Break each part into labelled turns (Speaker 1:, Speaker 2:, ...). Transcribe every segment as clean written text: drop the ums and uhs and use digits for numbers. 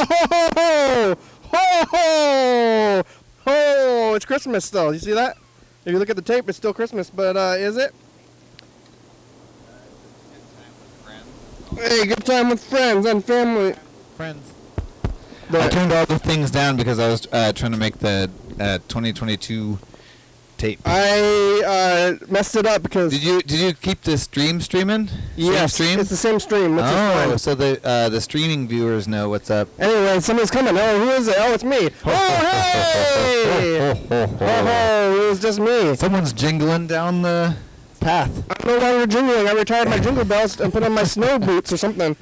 Speaker 1: ho, ho, ho, ho. It's Christmas still. You see that? If you look at the tape, it's still Christmas, but is it? Hey, good time with friends and family.
Speaker 2: Friends. I turned all the things down because I was trying to make the 2022 tape.
Speaker 1: I messed it up because.
Speaker 2: Did you keep the streaming?
Speaker 1: Yes,
Speaker 2: stream?
Speaker 1: It's the same stream.
Speaker 2: Oh, so the streaming viewers know what's up.
Speaker 1: Anyway, somebody's coming. Oh, who is it? Oh, it's me. Oh, hey! Oh, it was just me.
Speaker 2: Someone's jingling down the path.
Speaker 1: I'm no longer jingling. I retired my jingle bells and put on my snow boots or something.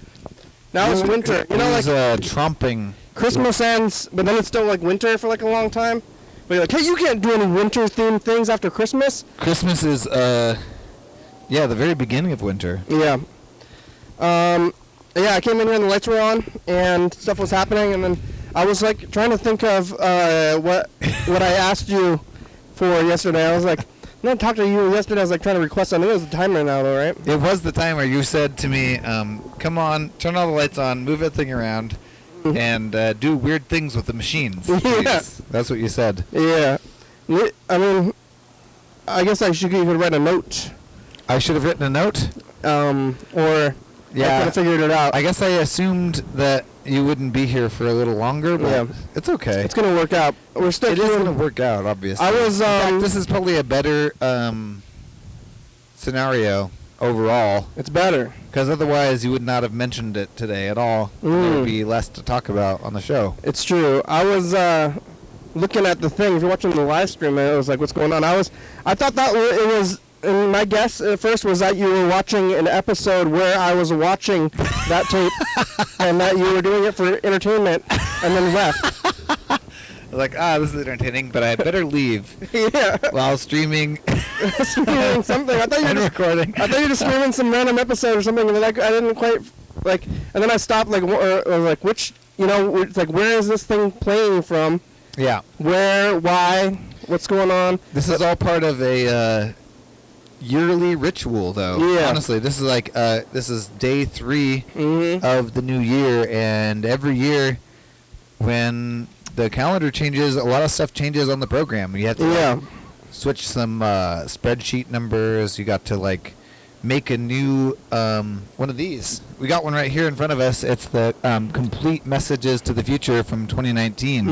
Speaker 1: Now it's winter. You know, like
Speaker 2: tromping.
Speaker 1: Christmas ends, but then it's still like winter for like a long time. But you're like, hey, you can't do any winter-themed things after Christmas.
Speaker 2: Christmas is, the very beginning of winter.
Speaker 1: Yeah. I came in here and the lights were on and stuff was happening, and then I was like trying to think of what I asked you for yesterday. I was like, no, I talked to you yesterday. I was like trying to request. I knew it was the timer now, though, right?
Speaker 2: It was the timer. You said to me, "Come on, turn all the lights on, move that thing around, and do weird things with the machines."
Speaker 1: Yeah.
Speaker 2: That's what you said.
Speaker 1: Yeah. I mean, I guess you could write a note.
Speaker 2: I should have written a note.
Speaker 1: Or
Speaker 2: yeah,
Speaker 1: I could have figured it out.
Speaker 2: I guess I assumed that you wouldn't be here for a little longer, but it's okay.
Speaker 1: It's gonna work out. We're still.
Speaker 2: It is gonna work out, obviously.
Speaker 1: I was.
Speaker 2: In fact, this is probably a better scenario overall.
Speaker 1: It's better
Speaker 2: because otherwise you would not have mentioned it today at all. There would be less to talk about on the show.
Speaker 1: It's true. I was looking at the thing. If you're watching the live stream, it was like, what's going on? I thought that it was. And my guess at first was that you were watching an episode where I was watching that tape and that you were doing it for entertainment and then left.
Speaker 2: Like, this is entertaining, but I better leave.
Speaker 1: Yeah.
Speaker 2: While streaming.
Speaker 1: Streaming something. I thought you were recording. I thought you were streaming some random episode or something, and like I didn't quite like. And then I stopped. Like, I was like, which, it's like, where is this thing playing from?
Speaker 2: Yeah.
Speaker 1: Where? Why? What's going on?
Speaker 2: This is all part of a yearly ritual, though.
Speaker 1: Yeah.
Speaker 2: Honestly, this is like this is day 3 of the new year, and every year when the calendar changes, a lot of stuff changes on the program. You have to switch some spreadsheet numbers. You got to make a new one of these. We got one right here in front of us. It's the complete messages to the future from 2019.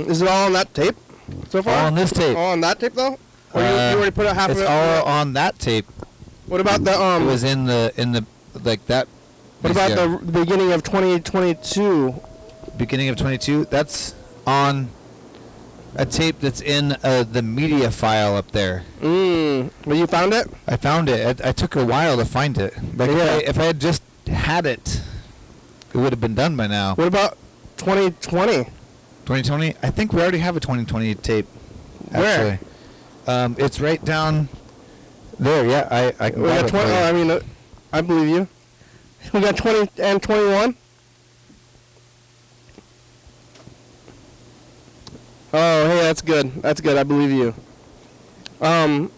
Speaker 1: Is it all on that tape so far?
Speaker 2: All on this tape.
Speaker 1: All on that tape though? Or you already put out half of it?
Speaker 2: It's all on that tape.
Speaker 1: What about the
Speaker 2: It was in the like that.
Speaker 1: What about the beginning of 2022?
Speaker 2: Beginning of 22. That's on a tape that's in the media file up there.
Speaker 1: Well, you found it?
Speaker 2: I found it. I took a while to find it. Like if I had just had it, it would have been done by now.
Speaker 1: What about 2020?
Speaker 2: 2020? I think we already have a 2020 tape.
Speaker 1: Where?
Speaker 2: Actually. It's right down there. Yeah, I can grab it for you.
Speaker 1: I believe you. We got 20 and 21. Oh, hey, that's good. That's good. I believe you. Well,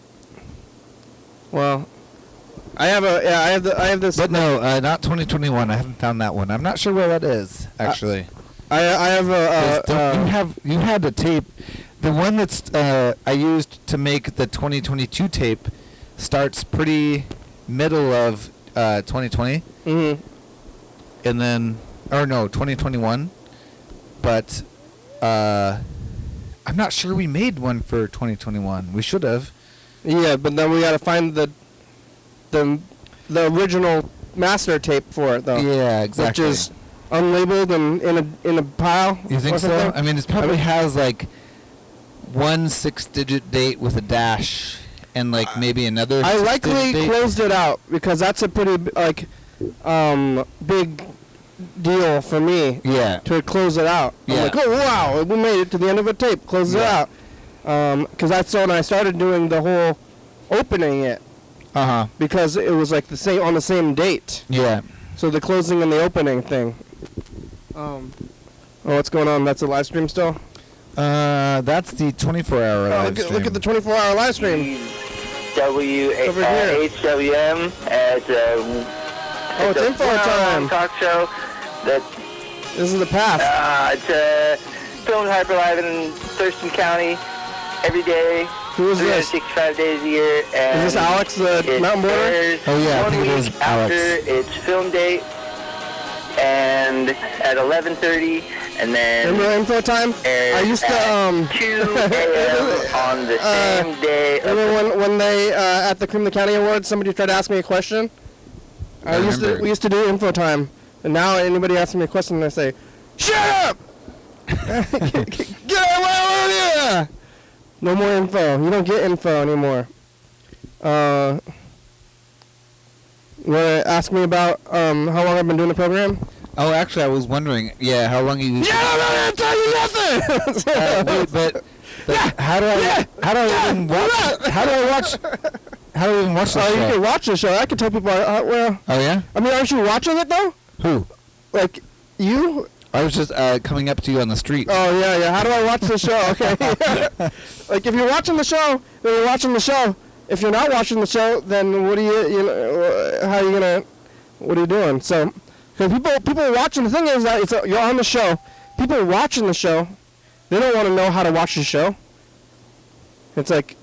Speaker 1: I have this.
Speaker 2: But no, not 2021. I haven't found that one. I'm not sure where that is actually.
Speaker 1: I have
Speaker 2: you had a tape. The one that's I used to make the 2022 tape starts pretty middle of 2020.
Speaker 1: Mm-hmm.
Speaker 2: And then, 2021. But I'm not sure we made one for 2021. We should have. Yeah,
Speaker 1: but then we got to find the original master tape for it, though.
Speaker 2: Yeah, exactly.
Speaker 1: Which is unlabeled and in a pile.
Speaker 2: You think so? I mean, it probably has one 6-digit date with a dash and maybe another.
Speaker 1: I likely closed it out because that's a pretty big deal for me.
Speaker 2: Yeah.
Speaker 1: To close it out.
Speaker 2: Yeah.
Speaker 1: I'm like, oh wow, we made it to the end of a tape. Close it out. Because that's when I started doing the whole opening it. Because it was the same on the same date.
Speaker 2: Yeah.
Speaker 1: So the closing and the opening thing. What's going on? That's a live stream still?
Speaker 2: That's the 24-hour live stream.
Speaker 1: Look at the 24-hour live stream.
Speaker 3: YDHWM as
Speaker 1: it's info time.
Speaker 3: Talk show that
Speaker 1: This is the past.
Speaker 3: It's filmed Hyper Live in Thurston County every day.
Speaker 1: Who is this?
Speaker 3: 365 days a year. And
Speaker 1: Is this Alex, the mountain boarder?
Speaker 2: Oh, yeah, I
Speaker 3: 1
Speaker 2: think it
Speaker 3: week
Speaker 2: is Alex.
Speaker 3: after its film date, and at 11:30, and then
Speaker 1: Remember info time? I used to,
Speaker 3: at 2 a.m. on the same day.
Speaker 1: Remember when they, at the Cream County Awards, somebody tried to ask me a question?
Speaker 2: I remember.
Speaker 1: We used to do info time. And now anybody asks me a question, I say, shut up! Get away with you! No more info. You don't get info anymore. You want to ask me about how long I've been doing the program?
Speaker 2: Oh, actually, I was wondering, how long you...
Speaker 1: Yeah, I'm not going to tell you nothing!
Speaker 2: wait, but how do I even watch the
Speaker 1: You
Speaker 2: show?
Speaker 1: can watch the show. I can tell people,
Speaker 2: Oh, yeah?
Speaker 1: I mean, aren't you watching it, though?
Speaker 2: Who?
Speaker 1: Like, you?
Speaker 2: I was just coming up to you on the street.
Speaker 1: Oh, yeah. How do I watch the show? Okay. Like, if you're watching the show, then you're watching the show. If you're not watching the show, then what are how are you going to, what are you doing? So, because people watching, the thing is that you're on the show. People watching the show, they don't want to know how to watch the show. It's like,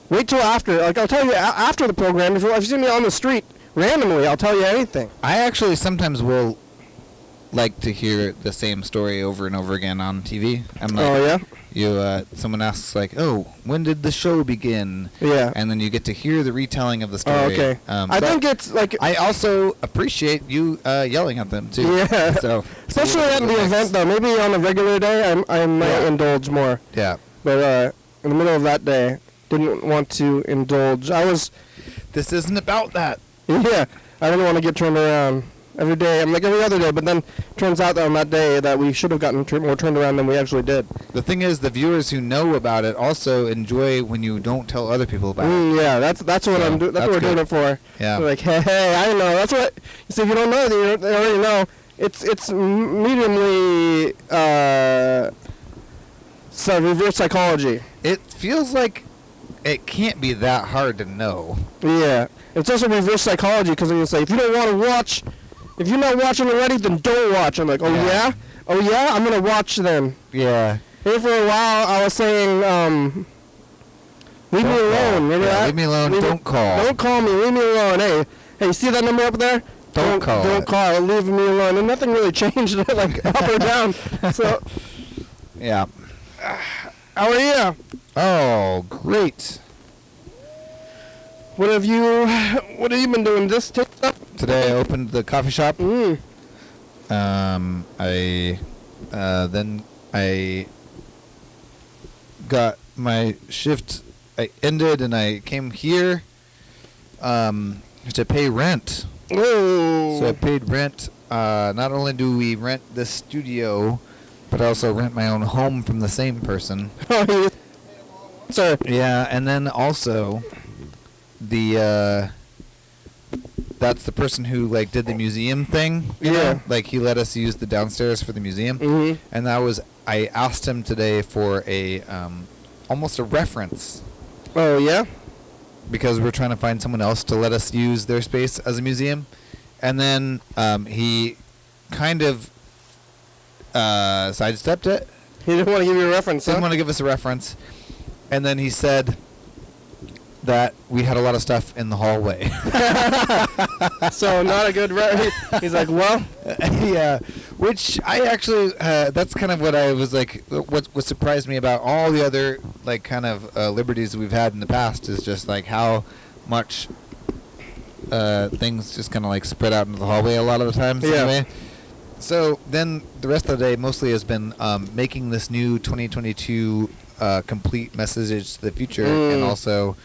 Speaker 1: wait till after. Like, I'll tell you after the program. If you see me on the street randomly, I'll tell you anything.
Speaker 2: I actually sometimes will like to hear the same story over and over again on TV. I'm like,
Speaker 1: Oh, yeah?
Speaker 2: Someone asks, like, oh, when did the show begin?
Speaker 1: Yeah.
Speaker 2: And then you get to hear the retelling of the story.
Speaker 1: Oh, okay. I think it's like...
Speaker 2: I also appreciate you yelling at them, too.
Speaker 1: Yeah.
Speaker 2: So,
Speaker 1: especially at the event, though. Maybe on a regular day, I might indulge more.
Speaker 2: Yeah.
Speaker 1: But in the middle of that day, didn't want to indulge.
Speaker 2: This isn't about that.
Speaker 1: Yeah, I didn't want to get turned around every day. I'm like every other day, but then turns out that on that day that we should have gotten more turned around than we actually did.
Speaker 2: The thing is, the viewers who know about it also enjoy when you don't tell other people about it.
Speaker 1: Yeah, that's what I'm doing. That's what we're doing it for.
Speaker 2: Yeah.
Speaker 1: We're like, hey, I know. That's what. You see, if you don't know, they already know. It's mediumly reverse psychology.
Speaker 2: It feels like it can't be that hard to know.
Speaker 1: Yeah. It's also reverse psychology because then you say, if you don't want to watch, if you're not watching already, then don't watch. I'm like, oh yeah? Oh yeah? I'm going to watch then.
Speaker 2: Yeah.
Speaker 1: Here for a while, I was saying, leave me alone. Remember that?
Speaker 2: Leave me alone. Don't call.
Speaker 1: Don't call me. Leave me alone. Hey, see that number up there?
Speaker 2: Don't call.
Speaker 1: Don't call. Leave me alone. And nothing really changed, like up or down. So.
Speaker 2: Yeah.
Speaker 1: How are you?
Speaker 2: Oh, great.
Speaker 1: What have you been doing this TikTok?
Speaker 2: Today I opened the coffee shop.
Speaker 1: Mm.
Speaker 2: I got my shift. I ended and I came here to pay rent.
Speaker 1: Whoa.
Speaker 2: So I paid rent. Not only do we rent this studio, but I also rent my own home from the same person.
Speaker 1: Sorry.
Speaker 2: Yeah, and then also that's the person who like did the museum thing. You know? Like he let us use the downstairs for the museum.
Speaker 1: Mm-hmm.
Speaker 2: And I asked him today for a almost a reference.
Speaker 1: Oh yeah.
Speaker 2: Because we're trying to find someone else to let us use their space as a museum. And then he kind of sidestepped it.
Speaker 1: He didn't want to give you a reference,
Speaker 2: Didn't want to give us a reference. And then he said that we had a lot of stuff in the hallway.
Speaker 1: So not a good he's like, well.
Speaker 2: Yeah. Which I actually, that's kind of what I was like, what surprised me about all the other, like, kind of liberties we've had in the past is just, like, how much things just kind of, like, spread out into the hallway a lot of the times.
Speaker 1: Yeah.
Speaker 2: Anyway. So then the rest of the day mostly has been making this new 2022 complete message to the future, and also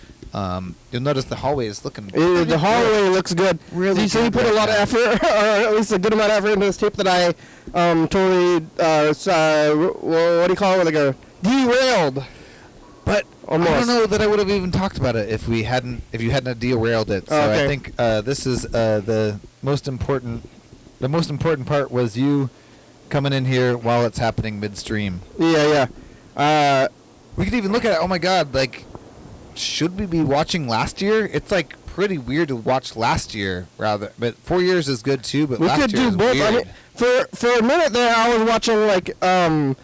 Speaker 2: you'll notice the hallway is looking
Speaker 1: the hallway looks good.
Speaker 2: Really
Speaker 1: so you
Speaker 2: good
Speaker 1: put a lot of
Speaker 2: now.
Speaker 1: effort, or at least a good amount of effort into this tape that I totally what do you call it, like a derailed.
Speaker 2: But
Speaker 1: almost.
Speaker 2: I don't know that I would have even talked about it if you hadn't derailed it. So
Speaker 1: okay.
Speaker 2: I think this is the most important. The most important part was you coming in here while it's happening midstream.
Speaker 1: Yeah.
Speaker 2: We could even look at it. Oh my God! Like, should we be watching last year? It's like pretty weird to watch last year rather. But 4 years is good too. But
Speaker 1: we
Speaker 2: last
Speaker 1: could
Speaker 2: year
Speaker 1: do
Speaker 2: is
Speaker 1: both.
Speaker 2: weird.
Speaker 1: I mean, for a minute there, I was watching like every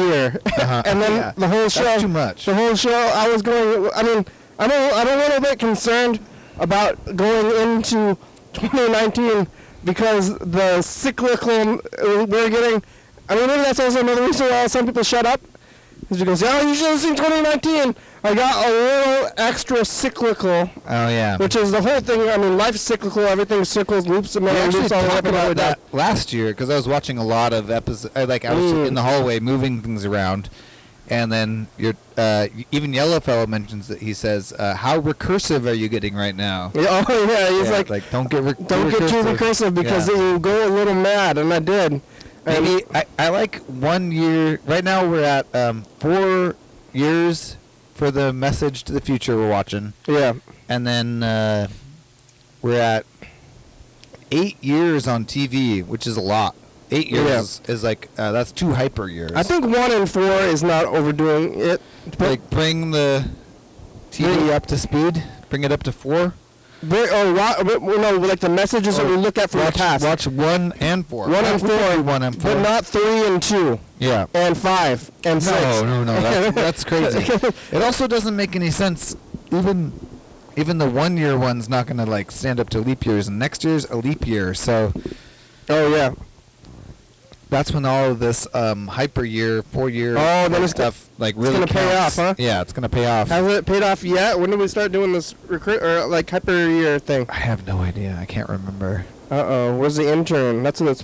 Speaker 1: year, and then the whole show.
Speaker 2: That's too much.
Speaker 1: The whole show, I was going. I mean, I'm a little bit concerned about going into 2019 because the cyclical we're getting. I mean, maybe that's also another reason why some people shut up, is because you should have seen 2019. I got a little extra cyclical.
Speaker 2: Oh yeah.
Speaker 1: Which is the whole thing. I mean, life's cyclical. Everything circles, loops, and
Speaker 2: We actually
Speaker 1: loops all the way
Speaker 2: talked
Speaker 1: up and
Speaker 2: about
Speaker 1: over
Speaker 2: that last year because I was watching a lot of episodes. Like I was in the hallway moving things around, and then even Yellowfellow mentions that. He says, "How recursive are you getting right now?"
Speaker 1: Yeah, oh yeah, he's like
Speaker 2: don't get
Speaker 1: don't get too recursive because then you go a little mad, and I did.
Speaker 2: Maybe I like 1 year. Right now we're at 4 years for the message to the future we're watching.
Speaker 1: Yeah.
Speaker 2: And then we're at 8 years on TV, which is a lot. 8 years is like, that's 2 hyper years.
Speaker 1: I think 1 and 4 is not overdoing it.
Speaker 2: Like bring the TV up to speed, bring it up to 4.
Speaker 1: No, like the messages that we look at from the past.
Speaker 2: Watch 1 and 4.
Speaker 1: 1 and 4.
Speaker 2: 1 and 4.
Speaker 1: But not 3 and 2.
Speaker 2: Yeah.
Speaker 1: And 5 and 6.
Speaker 2: No. That's crazy. It also doesn't make any sense. Even the 1 year one's not going to like stand up to leap years, and next year's a leap year. So.
Speaker 1: Oh yeah.
Speaker 2: That's when all of this hyper year, 4 year stuff like really
Speaker 1: it's gonna pay off, huh?
Speaker 2: Yeah, it's gonna pay off.
Speaker 1: Hasn't it paid off yet? When did we start doing this like hyper year thing?
Speaker 2: I have no idea. I can't remember.
Speaker 1: Where's the intern? That's what it's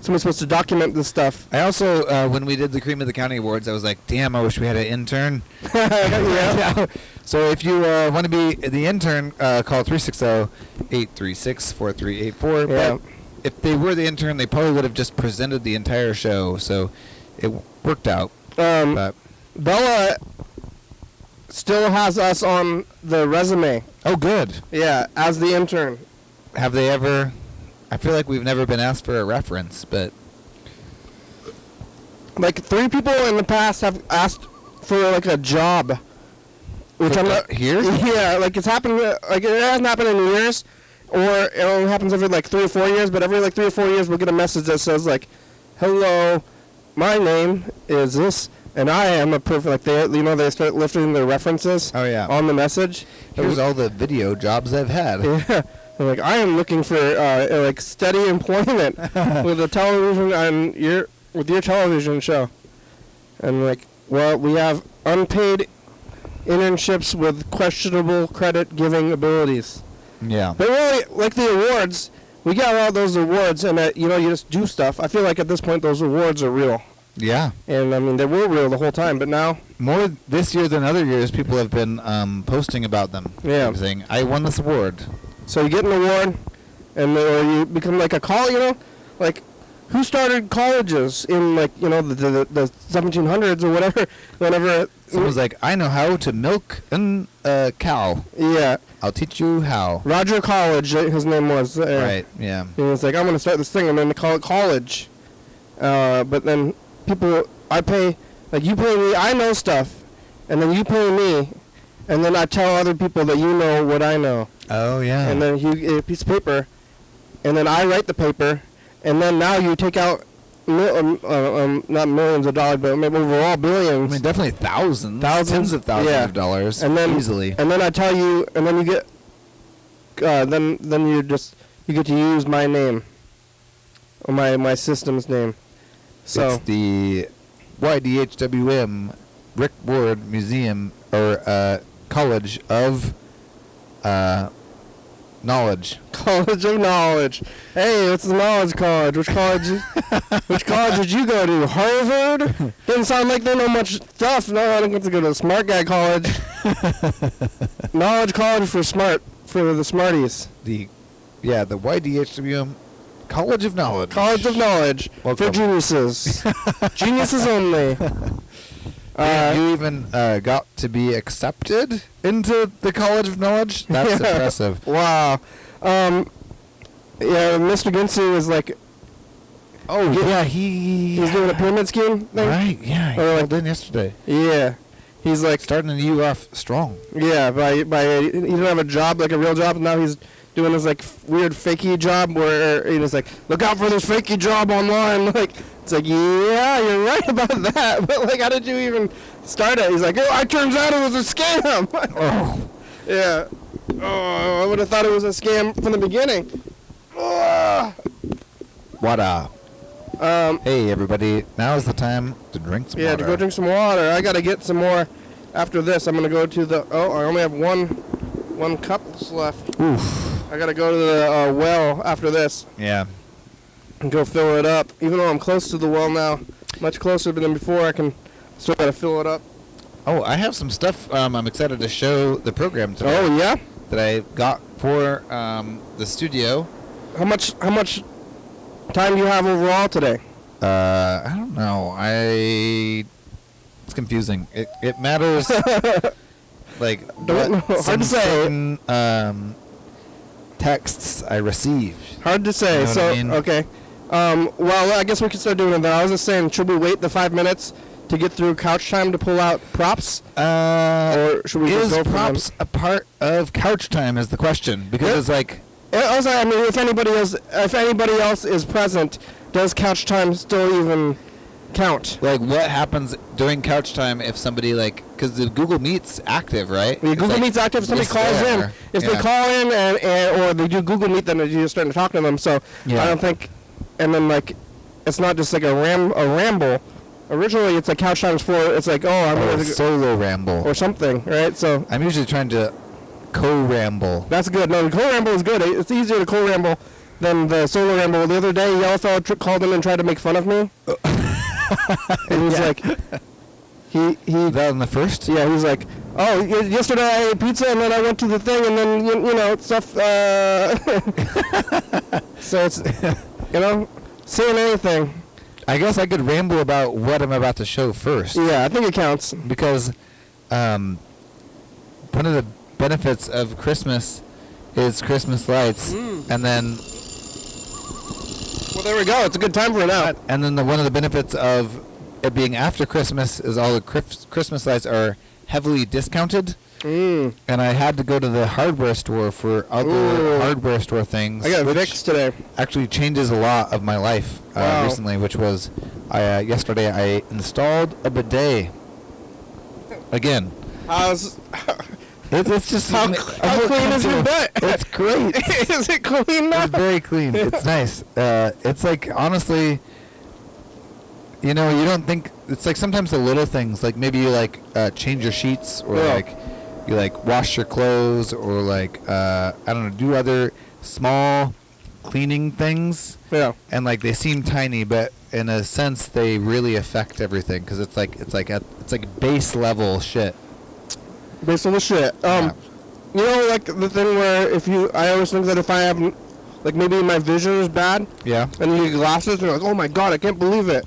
Speaker 1: someone's supposed to document this stuff.
Speaker 2: I also, when we did the Cream of the County Awards, I was like, damn, I wish we had an intern.
Speaker 1: Yeah.
Speaker 2: So if you want to be the intern, call 360-836-4384.
Speaker 1: Yeah.
Speaker 2: But if they were the intern, they probably would have just presented the entire show. So it worked out. But
Speaker 1: Bella still has us on the resume.
Speaker 2: Oh, good.
Speaker 1: Yeah, as the intern.
Speaker 2: Have they ever... I feel like we've never been asked for a reference, but...
Speaker 1: Like 3 people in the past have asked for like a job. Which I'm not...
Speaker 2: Here?
Speaker 1: Yeah, like it's happened... Like it hasn't happened in years. Or it only happens every like 3 or 4 years. But every like 3 or 4 years we'll get a message that says like, hello, my name is this. And I am a perfect... Like they start lifting their references.
Speaker 2: Oh, yeah.
Speaker 1: On the message.
Speaker 2: Here's all the video jobs I've had.
Speaker 1: Yeah. They're like, I am looking for like steady employment with a television with your television show. And like, well, we have unpaid internships with questionable credit giving abilities.
Speaker 2: Yeah.
Speaker 1: But really, like the awards, we got all those awards, and you just do stuff. I feel like at this point those awards are real.
Speaker 2: Yeah.
Speaker 1: And I mean, they were real the whole time, but now
Speaker 2: more this year than other years, people have been posting about them.
Speaker 1: Yeah.
Speaker 2: Saying, I won this award.
Speaker 1: So you get an award, and or you become like a like who started colleges in like the 1700s or whatever. Whenever
Speaker 2: someone's like, I know how to milk a cow.
Speaker 1: Yeah.
Speaker 2: I'll teach you how.
Speaker 1: Roger College, his name was.
Speaker 2: Right. Yeah.
Speaker 1: He was like, I'm gonna start this thing, and then they call it college. But then I pay, like you pay me, I know stuff, and then you pay me, and then I tell other people that you know what I know.
Speaker 2: Oh, yeah.
Speaker 1: And then you get a piece of paper, and then I write the paper, and then now you take out not millions of dollars, but maybe overall billions.
Speaker 2: I mean, definitely thousands. Tens of thousands of dollars.
Speaker 1: And then
Speaker 2: easily.
Speaker 1: And then I tell you, and then you get, then you get to use my name, or my system's name. So
Speaker 2: it's the YDHWM Rick Ward Museum or College of Knowledge.
Speaker 1: College of Knowledge. Hey, what's the Knowledge College? Which college did you go to? Harvard? Doesn't sound like they know much stuff. No, I don't get to go to the smart guy college. Knowledge College for the smarties.
Speaker 2: The YDHWM College of Knowledge.
Speaker 1: College of Knowledge.
Speaker 2: Welcome.
Speaker 1: For geniuses. Geniuses only.
Speaker 2: You even got to be accepted into the College of Knowledge? That's impressive.
Speaker 1: Wow. Mr. Ginsu was like...
Speaker 2: Oh, yeah, he's
Speaker 1: doing a pyramid scheme thing?
Speaker 2: Right, yeah, he called in yesterday.
Speaker 1: Yeah. He's like...
Speaker 2: Starting the year off strong.
Speaker 1: Yeah, by he didn't have a job, like a real job, and now he's doing his like weird fakey job where he was like, look out for this fakey job online. Like, it's like, yeah, you're right about that. But like, how did you even start it? He's like, oh, it turns out it was a scam.
Speaker 2: Oh.
Speaker 1: Yeah. Oh, I would have thought it was a scam from the beginning. Oh.
Speaker 2: What up? Hey, everybody. Now is the time to drink some water.
Speaker 1: Yeah, to go drink some water. I got to get some more after this. I'm going to go to the... Oh, I only have one cup left.
Speaker 2: Oof.
Speaker 1: I got to go to the well after this.
Speaker 2: Yeah.
Speaker 1: And go fill it up. Even though I'm close to the well now, much closer than before, I can still got to fill it up.
Speaker 2: Oh, I have some stuff I'm excited to show the program today.
Speaker 1: Oh, yeah?
Speaker 2: That I got for the studio.
Speaker 1: How much time do you have overall today?
Speaker 2: I don't know. It's confusing. It matters. Like
Speaker 1: Don't know. Hard to say.
Speaker 2: Certain, texts I received.
Speaker 1: Hard to say.
Speaker 2: You know what I mean?
Speaker 1: Okay. Well, I guess we can start doing it then. I was just saying, should we wait the 5 minutes to get through couch time to pull out props? Or should we just go
Speaker 2: is
Speaker 1: for
Speaker 2: props
Speaker 1: them?
Speaker 2: a part of couch time is the question, because it's like
Speaker 1: Also, I mean, if anybody else is present, does couch time still even count?
Speaker 2: what happens during couch time if somebody because the Google Meet's active, right?
Speaker 1: The Google Meet's active. If somebody
Speaker 2: just
Speaker 1: calls in.
Speaker 2: there.
Speaker 1: If they call in or they do Google Meet, then you're starting to talk to them. So
Speaker 2: Yeah.
Speaker 1: I don't think, and then it's not just like a ramble. Originally, it's like couch times for. It's like I'm
Speaker 2: or
Speaker 1: going
Speaker 2: a
Speaker 1: to
Speaker 2: solo ramble.
Speaker 1: or something, right? So
Speaker 2: I'm usually trying to co-ramble.
Speaker 1: that's good. No, the co-ramble is good. It's easier to co-ramble than the solo ramble. The other day, Yellow Fellow called in and tried to make fun of me. And he's like, he
Speaker 2: Is that on the first?
Speaker 1: yeah, he's like, oh, yesterday I ate pizza and then I went to the thing and then you know stuff. So it's saying anything.
Speaker 2: I guess I could ramble about what I'm about to show first.
Speaker 1: Yeah, I think it counts.
Speaker 2: Because one of the benefits of Christmas is Christmas lights, and then
Speaker 1: Well, there we go. It's a good time for it now.
Speaker 2: and then one of the benefits of it being after Christmas is all the Christmas lights are heavily discounted, and I had to go to the hardware store for other
Speaker 1: Ooh.
Speaker 2: hardware store things.
Speaker 1: I got
Speaker 2: which
Speaker 1: Vicks today.
Speaker 2: actually changes a lot of my life
Speaker 1: Wow.
Speaker 2: recently, which was yesterday I installed a bidet. Again,
Speaker 1: How's
Speaker 2: it's just
Speaker 1: how
Speaker 2: more
Speaker 1: clean is your
Speaker 2: comfortable.
Speaker 1: butt?
Speaker 2: It's great.
Speaker 1: Is it clean now?
Speaker 2: It's very clean. It's nice. It's like, honestly, you don't think, it's like sometimes the little things, like maybe you change your sheets, or
Speaker 1: Yeah.
Speaker 2: you wash your clothes, or I don't know, do other small cleaning things,
Speaker 1: Yeah.
Speaker 2: and they seem tiny, but in a sense they really affect everything, because it's like base level shit.
Speaker 1: Based on the shit.
Speaker 2: Yeah.
Speaker 1: The thing where I always think that if I have, maybe my vision is bad,
Speaker 2: Yeah.
Speaker 1: and you get glasses, and you're like, oh my god, I can't believe it.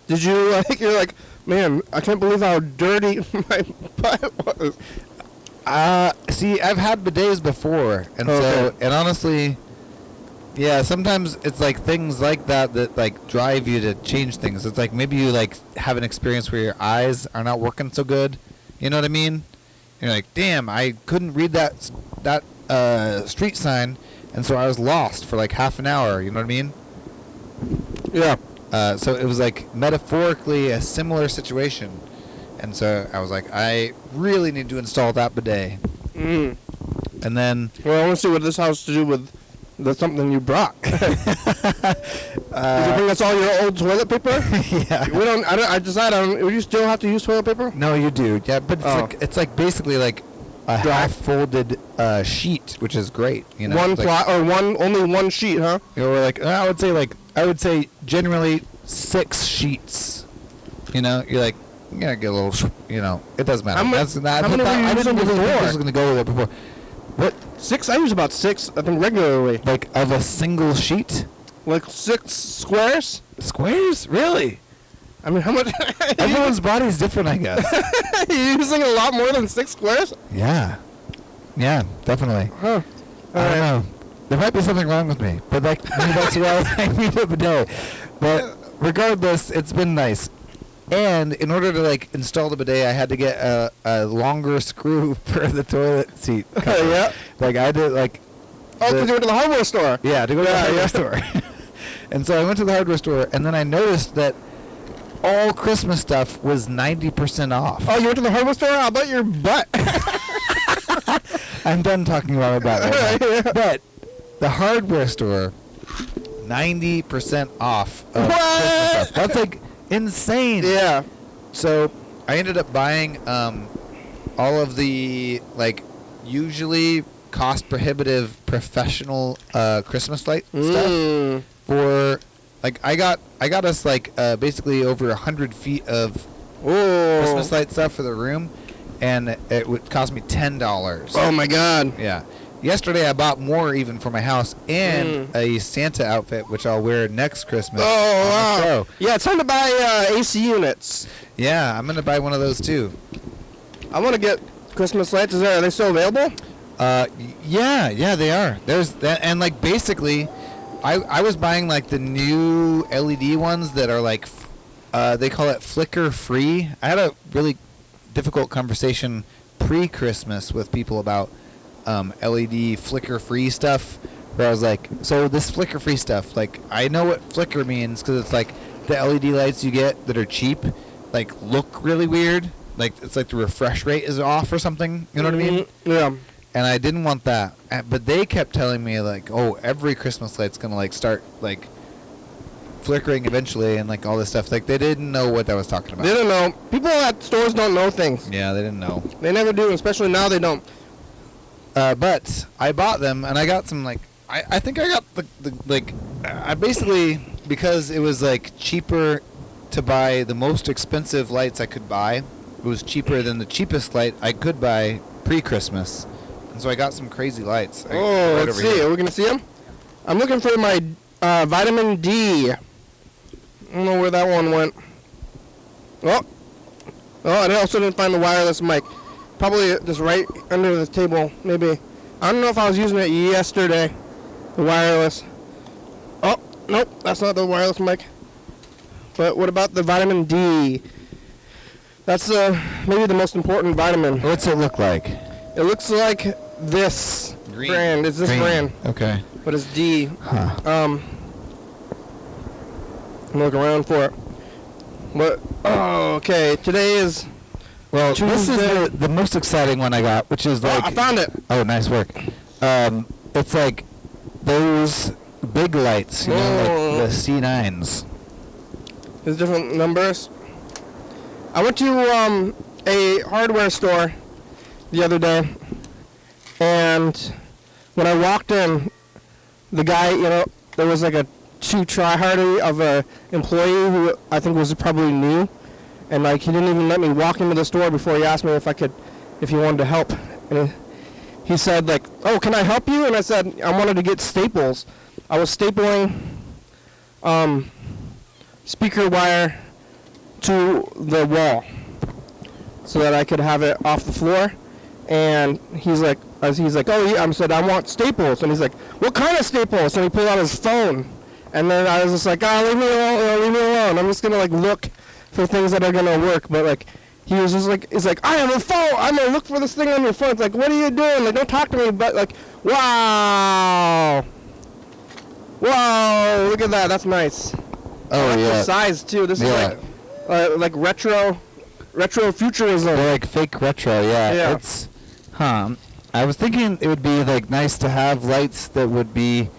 Speaker 1: Did you, you're like, man, I can't believe how dirty my butt was.
Speaker 2: See, I've had bidets before, and
Speaker 1: Okay.
Speaker 2: and honestly, yeah, sometimes it's things like that drive you to change things. It's maybe you have an experience where your eyes are not working so good. You know what I mean? You're like, damn, I couldn't read that street sign, and so I was lost for half an hour. You know what I mean?
Speaker 1: Yeah.
Speaker 2: So it was metaphorically a similar situation, and so I was like, I really need to install that bidet.
Speaker 1: Mm.
Speaker 2: And then
Speaker 1: Well, I want to see what this has to do with something you brought. Did you bring us all your old toilet paper?
Speaker 2: yeah.
Speaker 1: We don't. I decided. Do you still have to use toilet paper?
Speaker 2: No, you do. Yeah, but it's
Speaker 1: Oh.
Speaker 2: basically a
Speaker 1: Dry.
Speaker 2: half-folded sheet, which is great.
Speaker 1: Only one sheet, huh?
Speaker 2: I would say generally 6 sheets. You're like, you gotta get a little. It doesn't matter.
Speaker 1: How many were you
Speaker 2: I didn't
Speaker 1: using
Speaker 2: really think
Speaker 1: before?
Speaker 2: this was gonna go there before. What?
Speaker 1: 6. I use about 6. I think regularly.
Speaker 2: Of a single sheet?
Speaker 1: 6 squares.
Speaker 2: Squares? Really?
Speaker 1: I mean, how much?
Speaker 2: Everyone's body's different, I guess.
Speaker 1: You're using a lot more than 6 squares.
Speaker 2: Yeah. Yeah, definitely.
Speaker 1: Huh.
Speaker 2: I don't know. There might be something wrong with me, but maybe that's why I need a bidet. But regardless, it's been nice. And in order to install the bidet, I had to get a longer screw for the toilet seat cover.
Speaker 1: Yeah.
Speaker 2: I had to
Speaker 1: Oh, because you went to the hardware store.
Speaker 2: Yeah, to go to the hardware store. And so I went to the hardware store, and then I noticed that all Christmas stuff was 90% off.
Speaker 1: Oh, you went to the hardware store? How about your butt?
Speaker 2: I'm done talking about my butt right now.
Speaker 1: Yeah.
Speaker 2: But the hardware store, 90% off of Christmas stuff. That's like insane.
Speaker 1: Yeah.
Speaker 2: So I ended up buying all of the like usually cost prohibitive professional Christmas light stuff for like I got us like basically over 100 feet of Christmas light stuff for the room, and it would cost me $10.
Speaker 1: Oh my God.
Speaker 2: Yeah. Yesterday I bought more even for my house and a Santa outfit, which I'll wear next Christmas.
Speaker 1: Oh, wow.
Speaker 2: So,
Speaker 1: Yeah, it's time to buy AC units.
Speaker 2: yeah, I'm gonna buy one of those too.
Speaker 1: I want to get Christmas lights. Are they still available?
Speaker 2: Yeah, they are. There's that, and like basically, I was buying like the new LED ones that are like, they call it flicker free. I had a really difficult conversation pre-Christmas with people about LED flicker free stuff, where I was like, so this flicker free stuff, like I know what flicker means because it's like the LED lights you get that are cheap, like look really weird, like it's like the refresh rate is off or something. You know what I mean?
Speaker 1: Yeah.
Speaker 2: And I didn't want that. But they kept telling me, like, oh, every Christmas light's going to, like, start, like, flickering eventually and, like, all this stuff. Like, they didn't know what I was talking about.
Speaker 1: They don't know. People at stores don't know things.
Speaker 2: Yeah, they didn't know.
Speaker 1: They never do, especially now they don't.
Speaker 2: But I bought them, and I got some, like, I think I got, I basically, because it was, like, cheaper to buy the most expensive lights I could buy, it was cheaper than the cheapest light I could buy pre-Christmas. And so I got some crazy lights.
Speaker 1: Let's see. Are we going to see them? I'm looking for my vitamin D. I don't know where that one went. Oh, I also didn't find the wireless mic. Probably just right under the table, maybe. I don't know if I was using it yesterday, the wireless. Oh, nope, that's not the wireless mic. But what about the vitamin D? That's maybe the most important vitamin.
Speaker 2: What's it look like?
Speaker 1: It looks like this brand. It's this brand.
Speaker 2: Okay.
Speaker 1: But it's D.
Speaker 2: Huh.
Speaker 1: I'm looking around for it. But, okay. Today is
Speaker 2: Well,
Speaker 1: Tuesday.
Speaker 2: this is the most exciting one I got, which is like...
Speaker 1: I found it.
Speaker 2: Oh, nice work. It's like those big lights, you know, like the C9s.
Speaker 1: There's different numbers. I went to a hardware store the other day, and when I walked in, the guy, there was like a try-hardy of a employee who I think was probably new, and like he didn't even let me walk into the store before he asked me if he wanted to help. And he said like, "Oh, can I help you?" And I said I wanted to get staples. I was stapling speaker wire to the wall so that I could have it off the floor. And he's like, "Oh yeah." I said, "I want staples." And he's like, "What kind of staples?" And he pulled out his phone. And then I was just like, leave me alone. I'm just gonna like look for things that are gonna work. But like, he was just like, he's like, "I have a phone. I'm gonna look for this thing on your phone." It's like, "What are you doing? Like, don't talk to me." But like, wow, look at that. That's nice.
Speaker 2: Oh,
Speaker 1: I like
Speaker 2: yeah.
Speaker 1: the size too. This is like retro futurism.
Speaker 2: They're like fake retro, yeah.
Speaker 1: Yeah.
Speaker 2: It's, I was thinking it would be like nice to have lights that would be...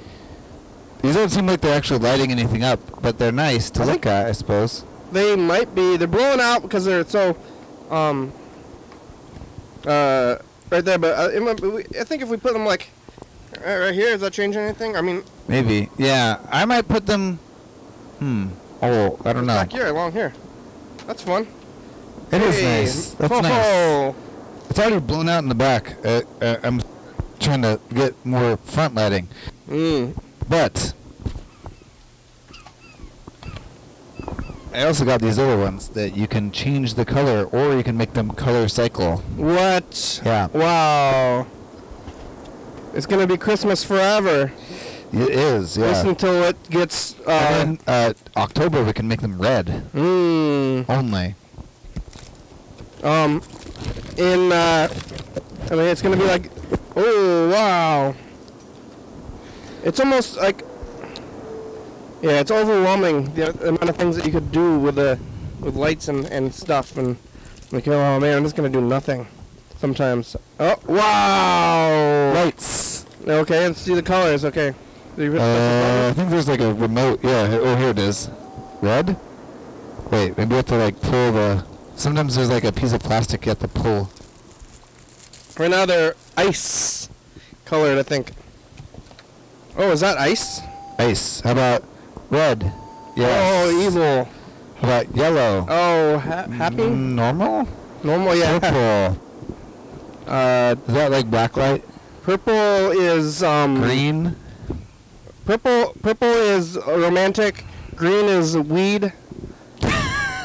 Speaker 2: These don't seem like they're actually lighting anything up, but they're nice to look at, I suppose.
Speaker 1: They might be. They're blowing out because they're so, right there. But I think if we put them like right here, does that change anything? I mean,
Speaker 2: Maybe. Yeah. I might put them... Oh, I don't know.
Speaker 1: back here, along here. That's fun.
Speaker 2: It is
Speaker 1: Hey.
Speaker 2: nice. That's nice. It's already blown out in the back. I'm trying to get more front lighting. But I also got these other ones that you can change the color, or you can make them color cycle.
Speaker 1: What?
Speaker 2: Yeah.
Speaker 1: Wow. It's gonna be Christmas forever.
Speaker 2: It is, yeah.
Speaker 1: Just until it gets.
Speaker 2: And then October we can make them red. Only.
Speaker 1: It's gonna be like, oh wow. It's almost like, yeah, it's overwhelming the amount of things that you could do with lights and stuff, and like, oh man, I'm just gonna do nothing sometimes. Oh, wow!
Speaker 2: Lights.
Speaker 1: Okay, let's see the colors. Okay.
Speaker 2: I think there's like a remote. Yeah. Oh, here it is. Red. Wait, maybe we have to like pull the. Sometimes there's like a piece of plastic you have to pull.
Speaker 1: Right now they're ice colored, I think. Oh, is that ice?
Speaker 2: Ice. How about red? Yes.
Speaker 1: Oh, evil.
Speaker 2: How about yellow?
Speaker 1: Oh, happy?
Speaker 2: Normal?
Speaker 1: Normal, yeah.
Speaker 2: Purple. Is that like blacklight?
Speaker 1: Purple is
Speaker 2: Green.
Speaker 1: Purple is romantic. Green is weed.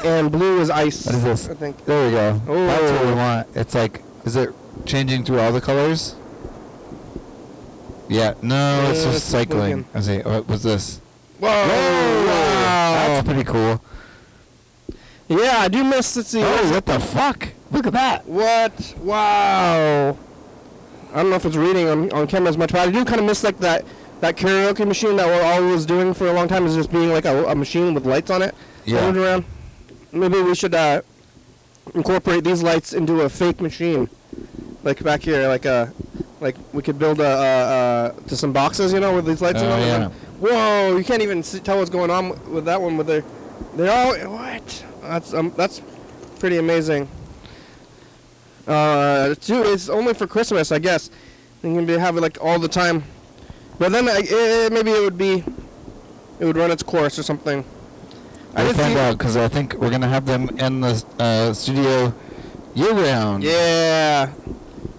Speaker 1: And blue is ice.
Speaker 2: What is this?
Speaker 1: I think.
Speaker 2: There we go.
Speaker 1: Oh.
Speaker 2: That's what we want. It's like, is it changing through all the colors? Yeah. No, it's just cycling. I say, what was this?
Speaker 1: Whoa! Wow!
Speaker 2: That's pretty cool.
Speaker 1: Yeah, I do miss. Let's see.
Speaker 2: Oh, what the fuck? Look at that.
Speaker 1: What? Wow! I don't know if it's reading on camera as much, but I do kind of miss like that karaoke machine that we're always doing for a long time, is just being like a machine with lights on it.
Speaker 2: Yeah.
Speaker 1: Moving around. Maybe we should incorporate these lights into a fake machine, like back here, like we could build to some boxes, with these lights in them.
Speaker 2: Yeah.
Speaker 1: And whoa! You can't even tell what's going on with that one. They're all what? That's pretty amazing. It's only for Christmas, I guess. You can have it like all the time, but then maybe it would run its course or something.
Speaker 2: I found out because I think we're gonna have them in the studio year round.
Speaker 1: Yeah,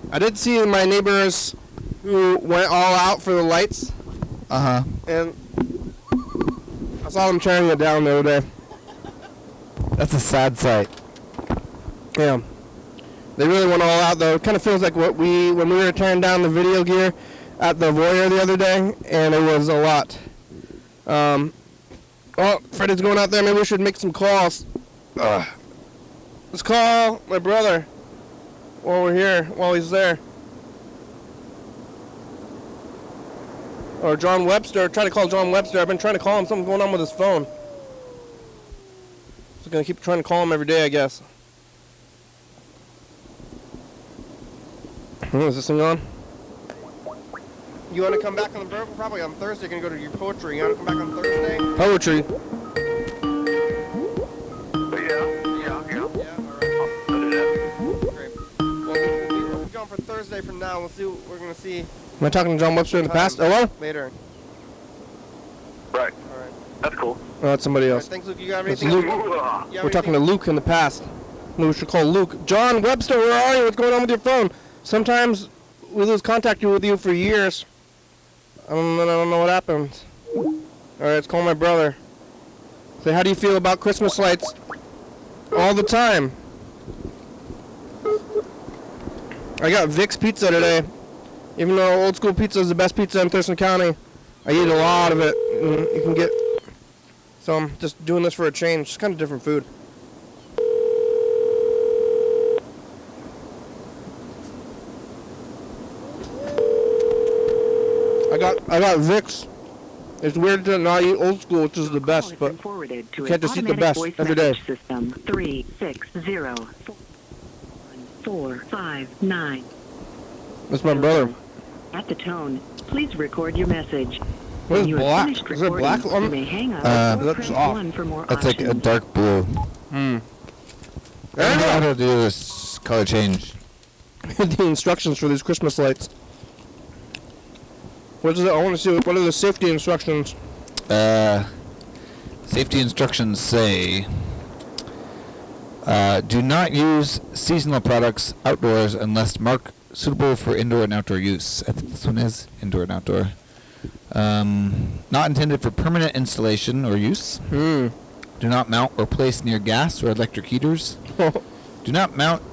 Speaker 1: I did see my neighbors who went all out for the lights. And I saw them tearing it down the other day.
Speaker 2: That's a sad sight.
Speaker 1: Yeah, they really went all out though. It kind of feels like when we were tearing down the video gear at the Voyeur the other day, and it was a lot. Oh, Freddie's going out there. Maybe we should make some calls. Let's call my brother while we're here, while he's there. Or John Webster. Try to call John Webster. I've been trying to call him. Something's going on with his phone. So I'm going to keep trying to call him every day, I guess. Is this thing on? You want to come back on the probably on Thursday? You're going to go to your poetry. You want to come back on Thursday? Poetry.
Speaker 3: Yeah.
Speaker 1: Yeah, all right. Great. Well, we'll be going for Thursday from now. We'll see what we're going to see. Am I talking to John Webster in the past? Hello? Later.
Speaker 3: Right.
Speaker 1: All right.
Speaker 3: That's cool.
Speaker 1: Oh, that's somebody else.
Speaker 3: Right,
Speaker 1: thanks, Luke. You got
Speaker 3: It's
Speaker 1: anything?
Speaker 3: Luke.
Speaker 1: We're talking to Luke in the past. We should call Luke. John Webster, where are you? What's going on with your phone? Sometimes we lose contact with you for years. I don't know what happens. All right, let's call my brother. Say, how do you feel about Christmas lights all the time? I got Vic's Pizza today. Even though Old School Pizza is the best pizza in Thurston County, I eat a lot of it. You can get. So I'm just doing this for a change. It's kind of different food. I got Vic's. It's weird to not eat Old School, which is the best, but you can't just eat the best every day.
Speaker 4: System 360-459.
Speaker 1: That's my brother.
Speaker 4: At the tone, please record your message.
Speaker 1: What is
Speaker 4: When you have
Speaker 1: black?
Speaker 4: finished
Speaker 1: Is there black
Speaker 4: recording,
Speaker 1: on
Speaker 4: you may hang up or
Speaker 1: that's
Speaker 4: press
Speaker 1: off.
Speaker 4: 1 for more
Speaker 2: That's like a
Speaker 4: options.
Speaker 2: dark blue. I don't know how to do this color change.
Speaker 1: The instructions for these Christmas lights. What is it? I want to see. What are the safety instructions?
Speaker 2: Safety instructions say, do not use seasonal products outdoors unless marked suitable for indoor and outdoor use. I think this one is indoor and outdoor. Not intended for permanent installation or use. Do not mount or place near gas or electric heaters. Do not mount.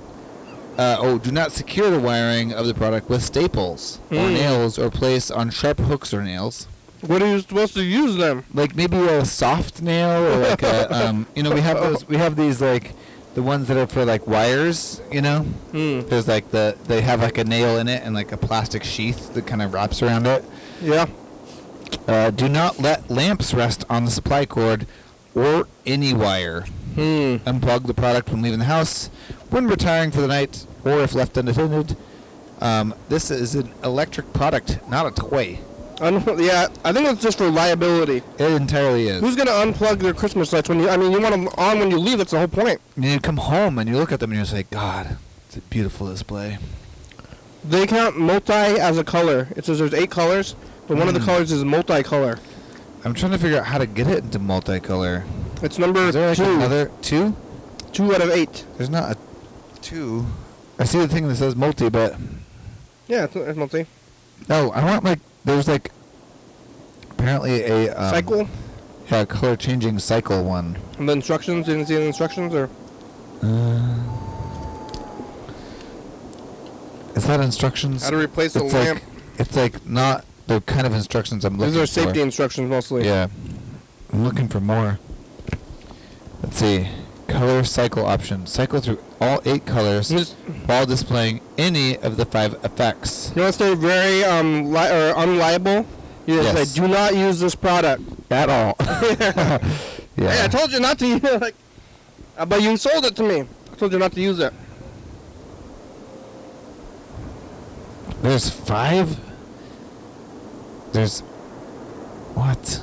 Speaker 2: Do not secure the wiring of the product with staples or nails or place on sharp hooks or nails.
Speaker 1: What are you supposed to use them?
Speaker 2: Like maybe a soft nail or like a, we have those. We have these like the ones that are for like wires. There's like they have like a nail in it and like a plastic sheath that kind of wraps around it.
Speaker 1: Yeah.
Speaker 2: Do not let lamps rest on the supply cord or any wire. Unplug the product when leaving the house, when retiring for the night, or if left unattended. This is an electric product, not a toy.
Speaker 1: Yeah, I think it's just for liability.
Speaker 2: It entirely is.
Speaker 1: Who's going to unplug their Christmas lights when you want them on when you leave? That's the whole point.
Speaker 2: And you come home and you look at them and you say, God, it's a beautiful display.
Speaker 1: They count multi as a color. It says there's 8 colors, but one of the colors is multicolor.
Speaker 2: I'm trying to figure out how to get it into multicolor.
Speaker 1: It's number
Speaker 2: Is there like
Speaker 1: 2.
Speaker 2: another 2?
Speaker 1: 2 out of 8.
Speaker 2: There's not a 2. I see the thing that says multi, but...
Speaker 1: Yeah, it's multi.
Speaker 2: No, I want like... There's like... Apparently a...
Speaker 1: Cycle?
Speaker 2: Yeah, color changing cycle one.
Speaker 1: And the instructions? You didn't see the instructions, or?
Speaker 2: Is that instructions?
Speaker 1: How to replace a
Speaker 2: It's
Speaker 1: lamp.
Speaker 2: It's like not the kind of instructions I'm looking for.
Speaker 1: These are safety instructions mostly.
Speaker 2: Yeah. I'm looking for more. Let's see. Color cycle option. Cycle through all 8 colors while displaying any of the 5 effects.
Speaker 1: You want to stay very unliable? You just say, do not use this product.
Speaker 2: At all.
Speaker 1: Yeah. Hey, I told you not to use it. But you sold it to me. I told you not to use it.
Speaker 2: There's 5? There's... What?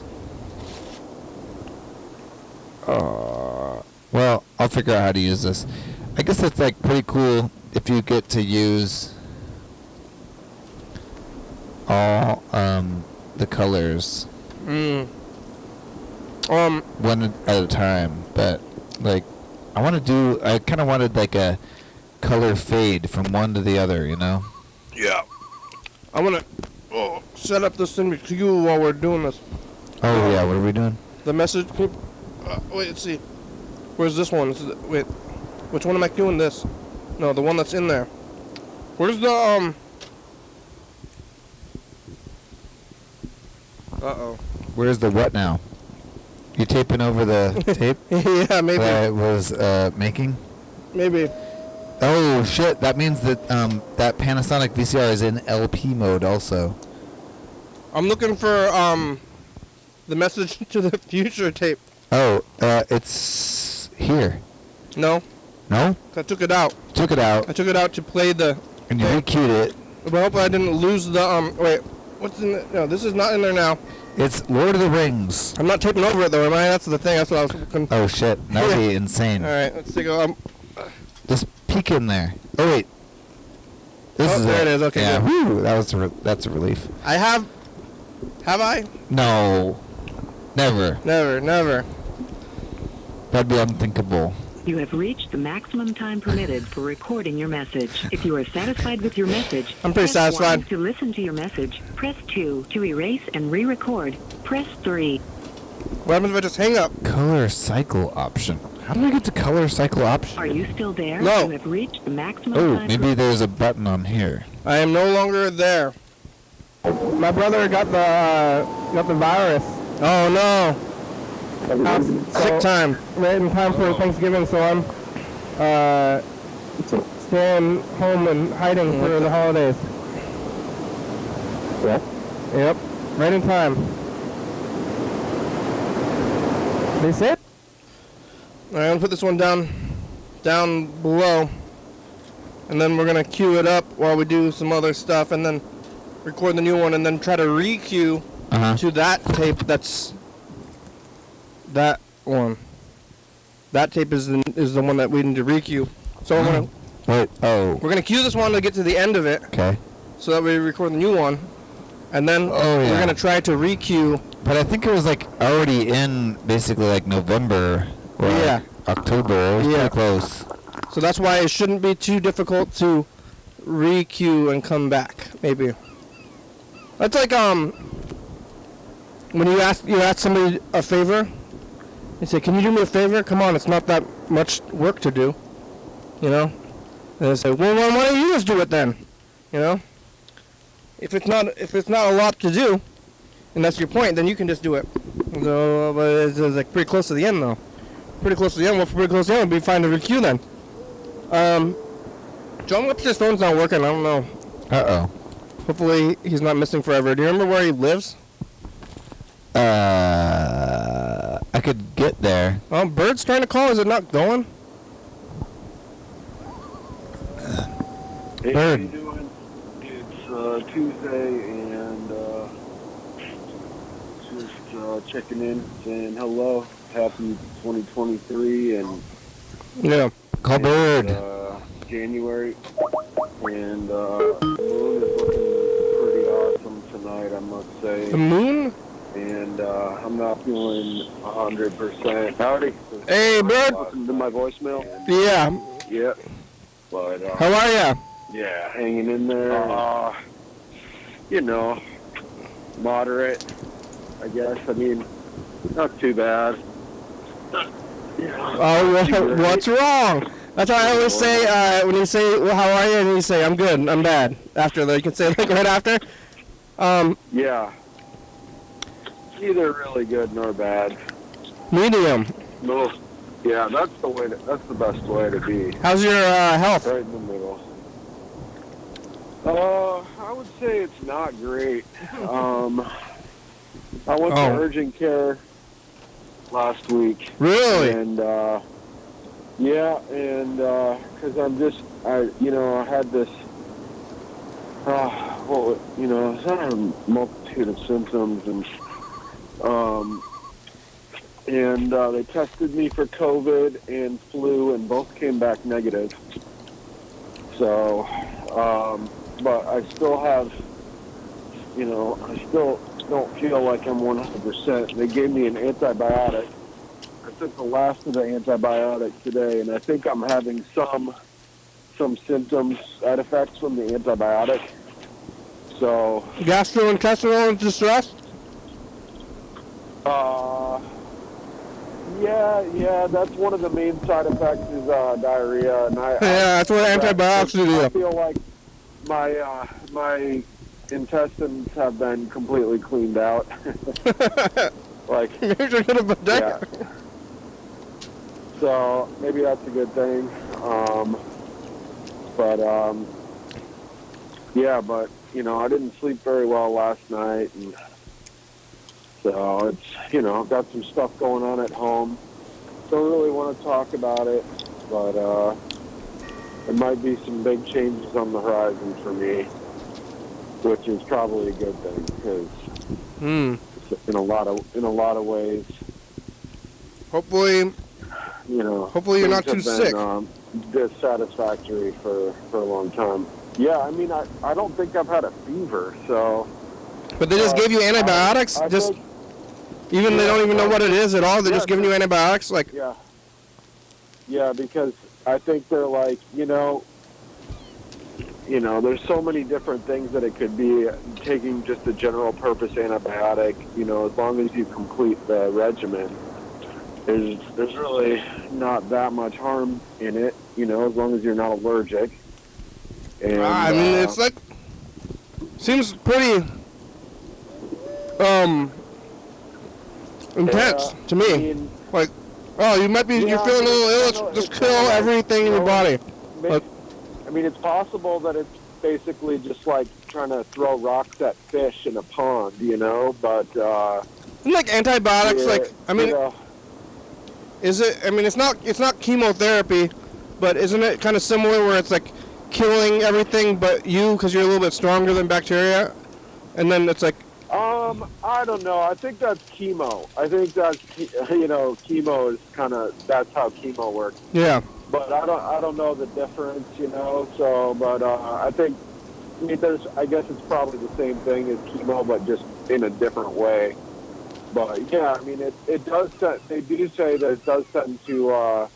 Speaker 2: Well, I'll figure out how to use this. I guess it's like pretty cool if you get to use all the colors one at a time. But like, I kind of wanted like a color fade from one to the other, you know?
Speaker 1: Yeah. I want to set up this in with you while we're doing this.
Speaker 2: Oh yeah, what are we doing?
Speaker 1: The message. Wait, let's see. Where's this one? Wait, which one am I doing this? No, the one that's in there. Where's the Uh-oh.
Speaker 2: Where's the what now? You taping over the tape?
Speaker 1: Yeah, maybe.
Speaker 2: That I was making?
Speaker 1: Maybe.
Speaker 2: Oh shit! That means that that Panasonic VCR is in LP mode also.
Speaker 1: I'm looking for the message to the future tape.
Speaker 2: Oh, it's here.
Speaker 1: No,
Speaker 2: No?
Speaker 1: I took it out.
Speaker 2: Took it out
Speaker 1: I took it out to play the.
Speaker 2: and you re-queued it.
Speaker 1: But hopefully I didn't lose the Wait, what's in the? No, this is not in there now.
Speaker 2: It's Lord of the Rings.
Speaker 1: I'm not taping over it though, am I? That's the thing. That's what I was looking.
Speaker 2: Oh shit! That would be insane.
Speaker 1: All right, let's take a.
Speaker 2: Just peek in there. Oh wait. This
Speaker 1: Oh,
Speaker 2: is
Speaker 1: there it is. Okay,
Speaker 2: Yeah.
Speaker 1: good.
Speaker 2: Whew, that's a relief.
Speaker 1: I have. Have I?
Speaker 2: No. Never.
Speaker 1: Never.
Speaker 2: That'd be unthinkable.
Speaker 4: You have reached the maximum time permitted for recording your message. If you are satisfied with your message,
Speaker 1: I'm pretty
Speaker 4: press
Speaker 1: satisfied.
Speaker 4: 1 to listen to your message. Press 2 to erase and re-record. Press 3.
Speaker 1: What happens if I just hang up?
Speaker 2: Color cycle option. How do I get to color cycle option?
Speaker 4: Are you still there?
Speaker 1: No.
Speaker 4: You have reached the maximum
Speaker 2: Oh,
Speaker 4: time
Speaker 2: maybe there's a button on here.
Speaker 1: I am no longer there. My brother got the virus. Oh no. Sick time. Right in time for Thanksgiving, so I'm staying home and hiding for the holidays.
Speaker 3: What?
Speaker 1: Yep. Right in time. They said? Alright, I'm gonna put this one down below. And then we're gonna queue it up while we do some other stuff and then record the new one and then try to re-queue to that tape that's that one. That tape is the one that we need to re-queue. So we're gonna queue this one to get to the end of it.
Speaker 2: Okay.
Speaker 1: So that we record the new one. And then we're gonna try to re-queue.
Speaker 2: But I think it was like already in basically like November or October. It was pretty close.
Speaker 1: So that's why it shouldn't be too difficult to re-queue and come back, maybe. That's like when you ask somebody a favor, you say, "Can you do me a favor? Come on, it's not that much work to do." You know? And they say, "Well, why don't you just do it then?" You know? If it's not a lot to do, and that's your point, then you can just do it. So, but it's like pretty close to the end though. Pretty close to the end. Well, pretty close to the end, we'll be fine to re-queue then. John Webster's phone's not working. I don't know.
Speaker 2: Uh-oh.
Speaker 1: Hopefully he's not missing forever. Do you remember where he lives?
Speaker 2: I could get there.
Speaker 1: Oh, Bird's trying to call. Is it not going?
Speaker 5: Hey,
Speaker 1: Bird.
Speaker 5: how you doing? It's Tuesday, and just checking in, saying hello, happy 2023, and
Speaker 1: Yeah.
Speaker 2: Call Bird.
Speaker 5: January, and the moon is looking pretty awesome tonight, I must say.
Speaker 1: The moon?
Speaker 5: And I'm not feeling 100%. Howdy.
Speaker 1: Hey, Bird.
Speaker 5: Listen to my voicemail.
Speaker 1: Yeah.
Speaker 5: Yep. But
Speaker 1: How are ya?
Speaker 5: yeah, hanging in there. You know, moderate, I guess. I mean, not too bad.
Speaker 1: Oh, what's wrong? That's what I always say when you say, well, how are you? And you say, I'm good, I'm bad. After that, you can say like right after.
Speaker 5: Yeah. Neither really good nor bad.
Speaker 1: Medium.
Speaker 5: No. Yeah, that's the best way to be.
Speaker 1: How's your health?
Speaker 5: Right in the middle. I would say it's not great. I went to urgent care last week.
Speaker 1: Really?
Speaker 5: And yeah, and because I had this, I had a multitude of symptoms, and they tested me for COVID and flu, and both came back negative. So, but I still have, I still don't feel like I'm 100%. They gave me an antibiotic. I took the last of the antibiotic today, and I think I'm having some symptoms, side effects from the antibiotic. So,
Speaker 1: Gastrointestinal distress?
Speaker 5: Yeah, that's one of the main side effects is diarrhea, and
Speaker 1: That's what antibiotics do.
Speaker 5: I feel like my intestines have been completely cleaned out. Like, yeah. So maybe that's a good thing. But I didn't sleep very well last night, and so it's I've got some stuff going on at home. Don't really want to talk about it, but there might be some big changes on the horizon for me, which is probably a good thing because in a lot of ways.
Speaker 1: Hopefully you're not too sick.
Speaker 5: Dissatisfactory for a long time. Yeah, I mean, I don't think I've had a fever, so.
Speaker 1: But they just gave you antibiotics?
Speaker 5: I
Speaker 1: they don't even know what it is at all? They're just giving you antibiotics? Like.
Speaker 5: Yeah, because I think they're like, there's so many different things that it could be. Taking just a general purpose antibiotic, as long as you complete the regimen, there's really not that much harm in it, as long as you're not allergic. And,
Speaker 1: I mean, it's like, seems pretty intense to me.
Speaker 5: I mean,
Speaker 1: like, you might be, you're feeling a little ill, just kill everything in your body.
Speaker 5: I mean, it's possible that it's basically just like trying to throw rocks at fish in a pond, but...
Speaker 1: like antibiotics, is it, I mean, it's not chemotherapy, but isn't it kind of similar where it's like killing everything but you because you're a little bit stronger than bacteria? And then it's like...
Speaker 5: I don't know. I think that's chemo. I think that's, chemo is kind of, that's how chemo works.
Speaker 1: Yeah.
Speaker 5: But I don't know the difference, so, but I think, I guess it's probably the same thing as chemo, but just in a different way. But yeah, I mean, it does, they do say that it does tend to,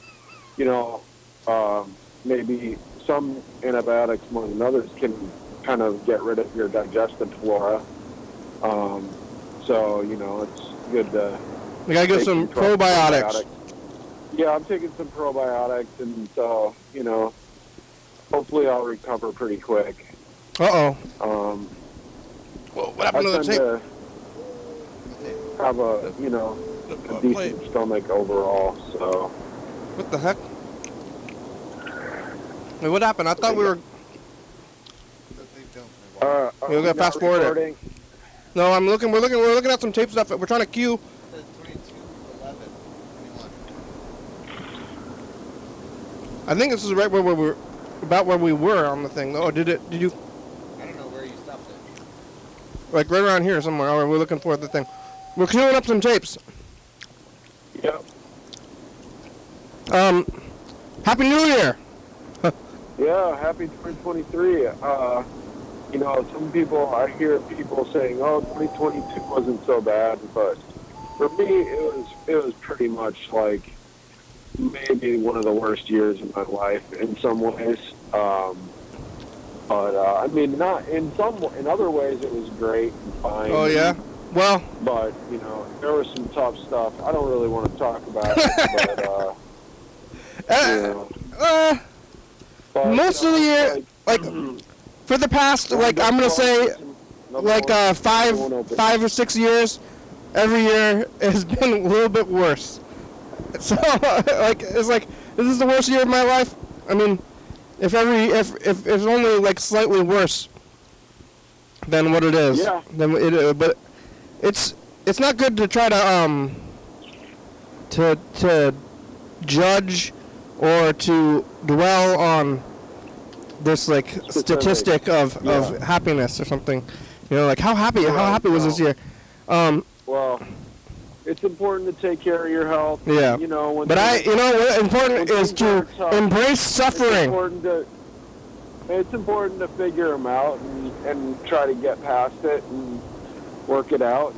Speaker 5: maybe some antibiotics more than others can kind of get rid of your digestive flora. So, it's good to...
Speaker 1: You gotta get some probiotics.
Speaker 5: Yeah, I'm taking some probiotics, and so, hopefully I'll recover pretty quick.
Speaker 1: Uh-oh.
Speaker 5: Well,
Speaker 1: what happened to the tape?
Speaker 5: Have a decent stomach overall, so...
Speaker 1: What the heck? Wait, what happened? I thought we were...
Speaker 5: we're
Speaker 1: gonna fast forward it. No, I'm looking. We're looking at some tape stuff. We're trying to cue.
Speaker 2: 22:11:21.
Speaker 1: I think this is right where we were, about where we were on the thing. Oh, did you?
Speaker 2: I don't know where you stopped it.
Speaker 1: Like right around here somewhere. All right, we're looking for the thing. We're queuing up some tapes.
Speaker 5: Yep.
Speaker 1: Happy New Year.
Speaker 5: Yeah, happy 2023. Some people, I hear people saying, "Oh, 2022 wasn't so bad," but for me, it was pretty much like maybe one of the worst years of my life in some ways. I mean, not in other ways it was great and fine.
Speaker 1: Oh yeah. Well.
Speaker 5: But there was some tough stuff. I don't really want to talk about it, but
Speaker 1: most of the year, like for the past, like I'm gonna say, like 5 or 6 years, every year has been a little bit worse. So like it's like this is the worst year of my life. I mean, if it's only like slightly worse than what it is,
Speaker 5: yeah.
Speaker 1: then but it's not good to try to judge or to dwell on this like statistic of happiness or something. Like how happy was this year?
Speaker 5: Well, it's important to take care of your health.
Speaker 1: Yeah.
Speaker 5: What
Speaker 1: important is to embrace suffering.
Speaker 5: It's important to figure them out and try to get past it and work it out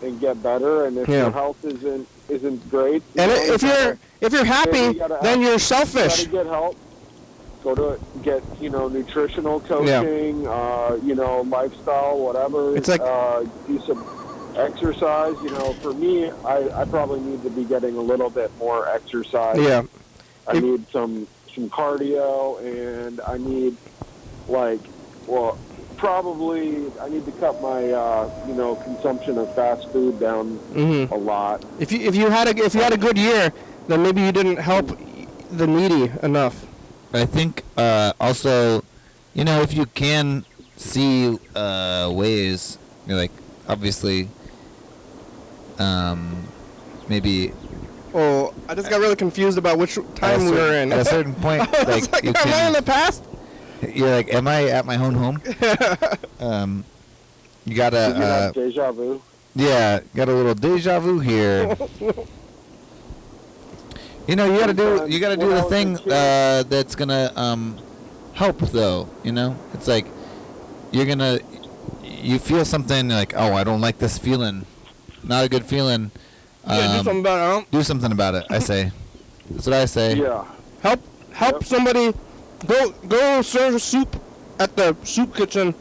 Speaker 5: and get better. And if your health isn't great,
Speaker 1: if you're happy, then you're selfish.
Speaker 5: You gotta get help. Go to get nutritional coaching, lifestyle, whatever.
Speaker 1: It's like
Speaker 5: do some exercise. For me, I probably need to be getting a little bit more exercise.
Speaker 1: Yeah.
Speaker 5: I need some cardio, and I need probably I need to cut my consumption of fast food down a lot.
Speaker 1: If you had a good year, then maybe you didn't help the needy enough.
Speaker 2: I think also, if you can see ways, like obviously, maybe.
Speaker 1: Oh, I just got really confused about which time we were in.
Speaker 2: At a certain point,
Speaker 1: I was like, am I in the past?
Speaker 2: You're like, am I at my own home? You gotta.
Speaker 5: Deja vu.
Speaker 2: Yeah, got a little deja vu here. You gotta do the thing that's gonna help though. It's like you feel something like, oh, I don't like this feeling, not a good feeling.
Speaker 1: Do something about it. Huh?
Speaker 2: Do something about it. I say. That's what I say.
Speaker 5: Yeah.
Speaker 1: Help somebody. Go serve soup at the soup kitchen,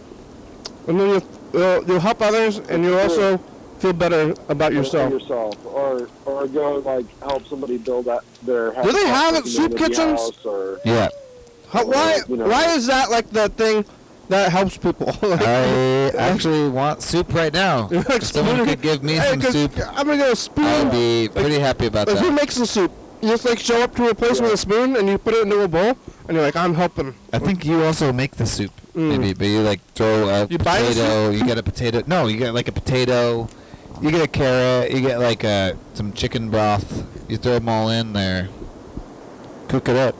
Speaker 1: and then you'll help others, and you'll also feel better about yourself.
Speaker 5: Or go help somebody build their house.
Speaker 1: Do they have soup kitchens?
Speaker 2: Yeah.
Speaker 1: Why is that like the thing that helps people?
Speaker 2: I actually want soup right now. If someone could give me some soup,
Speaker 1: I'm gonna get a spoon.
Speaker 2: I'd be pretty happy about that.
Speaker 1: Who makes the soup? You just show up to a place with a spoon and you put it into a bowl and you're like, I'm helping.
Speaker 2: I think you also make the soup, maybe, but you throw a potato. You get a potato. No, you get a potato. You get a carrot. You get some chicken broth. You throw them all in there. Cook it up.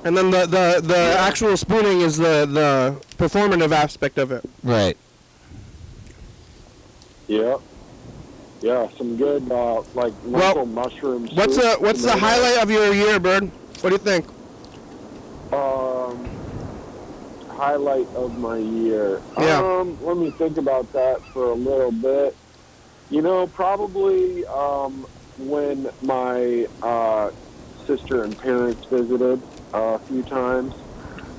Speaker 1: And then the actual spooning is the performative aspect of it.
Speaker 2: Right.
Speaker 5: Yeah. Yeah, some good lentil mushroom soup.
Speaker 1: What's the highlight of your year, Bird? What do you think?
Speaker 5: Highlight of my year.
Speaker 1: Yeah.
Speaker 5: Let me think about that for a little bit. Probably when my sister and parents visited a few times.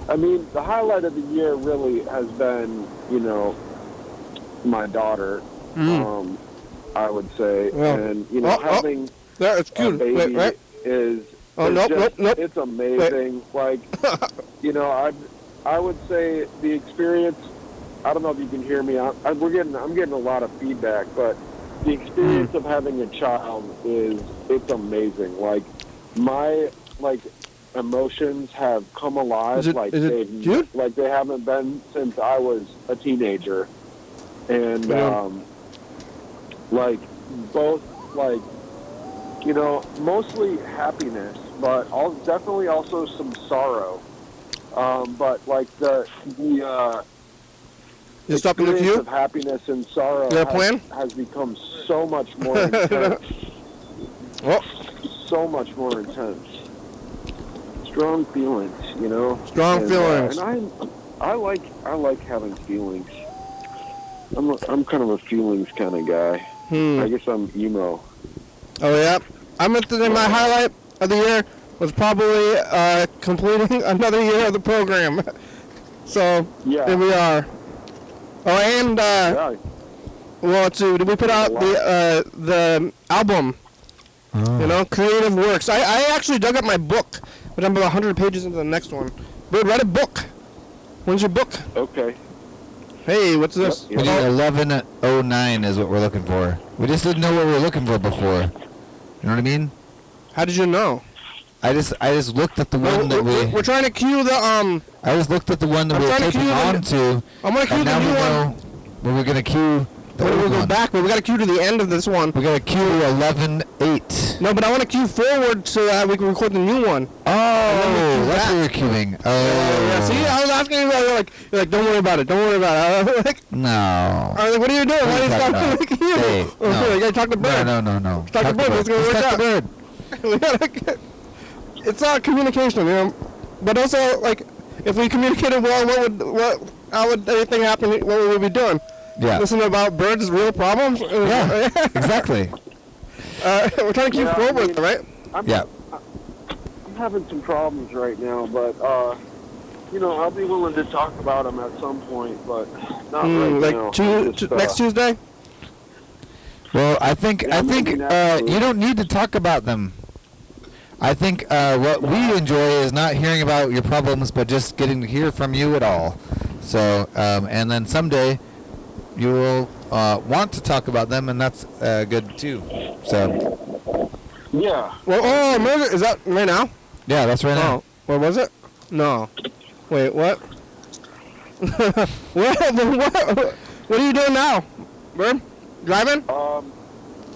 Speaker 5: I mean, the highlight of the year really has been, my daughter. I would say, and having
Speaker 1: it's cute.
Speaker 5: a baby
Speaker 1: right?
Speaker 5: is
Speaker 1: nope.
Speaker 5: It's amazing. Wait. I would say the experience. I don't know if you can hear me. I'm getting a lot of feedback, but the experience of having a child it's amazing. My emotions have come alive
Speaker 1: they haven't
Speaker 5: been since I was a teenager. And
Speaker 1: Yeah.
Speaker 5: like both like mostly happiness, but definitely also some sorrow. But like the
Speaker 1: You stopping with
Speaker 5: experience
Speaker 1: you?
Speaker 5: of happiness and sorrow
Speaker 1: You got a plan?
Speaker 5: has become so much more intense.
Speaker 1: Oh,
Speaker 5: So much more intense. Strong feelings,
Speaker 1: strong feelings.
Speaker 5: And I like having feelings. I'm kind of a feelings kind of guy. I guess I'm emo.
Speaker 1: Oh yeah, I'm at my highlight of the year was probably completing another year of the program. So
Speaker 5: Yeah.
Speaker 1: here we are. Oh, and
Speaker 5: Yeah.
Speaker 1: well, let's see. Did we put out the album? Creative Works. I actually dug up my book, but I'm about 100 pages into the next one. But read a book. When's your book?
Speaker 5: Okay.
Speaker 1: Hey, what's this?
Speaker 5: Yep.
Speaker 2: We need 1109 is what we're looking for. We just didn't know what we were looking for before. You know what I mean?
Speaker 1: How did you know?
Speaker 2: I just looked at the one that
Speaker 1: We're trying to cue the
Speaker 2: I just looked at the one that
Speaker 1: I'm
Speaker 2: we were
Speaker 1: trying to
Speaker 2: taping
Speaker 1: cue the-
Speaker 2: on to,
Speaker 1: I'm gonna cue
Speaker 2: and
Speaker 1: the
Speaker 2: now we
Speaker 1: new
Speaker 2: know
Speaker 1: one.
Speaker 2: where we're gonna cue the
Speaker 1: When we
Speaker 2: old
Speaker 1: go
Speaker 2: one.
Speaker 1: back, but we gotta cue to the end of this one.
Speaker 2: We gotta cue 11-8.
Speaker 1: No, but I want to cue forward so that we can record the new one.
Speaker 2: Oh, that's
Speaker 1: back.
Speaker 2: what we're queuing. Oh,
Speaker 1: Yeah, see, I was asking you about it. You're like, don't worry about it. Don't worry about it. I was like,
Speaker 2: no.
Speaker 1: what are you doing? Why are you
Speaker 2: talking
Speaker 1: talking
Speaker 2: about?
Speaker 1: like you?
Speaker 2: Hey, no.
Speaker 1: You gotta talk to Bird.
Speaker 2: No.
Speaker 1: Talk to Bird. Let's go work
Speaker 2: Talk
Speaker 1: out.
Speaker 2: to Bird.
Speaker 1: We gotta it's communication, But also, like, if we communicated well, how would anything happen? What would we be doing?
Speaker 2: Yeah.
Speaker 1: Listen about Bird's real problems?
Speaker 2: Yeah. Exactly.
Speaker 1: We're trying to keep
Speaker 5: Yeah,
Speaker 1: forward,
Speaker 5: I mean-
Speaker 1: right?
Speaker 2: Yeah.
Speaker 5: I'm having some problems right now, but I'll be willing to talk about them at some point, but not right
Speaker 1: Like
Speaker 5: now. I'm just,
Speaker 1: next Tuesday?
Speaker 2: Well, I think
Speaker 5: maybe next week.
Speaker 2: you don't need to talk about them. I think what we enjoy is not hearing about your problems, but just getting to hear from you at all. So, and then someday you will want to talk about them, and that's good too. So,
Speaker 5: Yeah.
Speaker 1: Well, is that right now?
Speaker 2: yeah, that's right now.
Speaker 1: Oh, what was it? No. Wait, what? What are you doing now, Bird? Driving?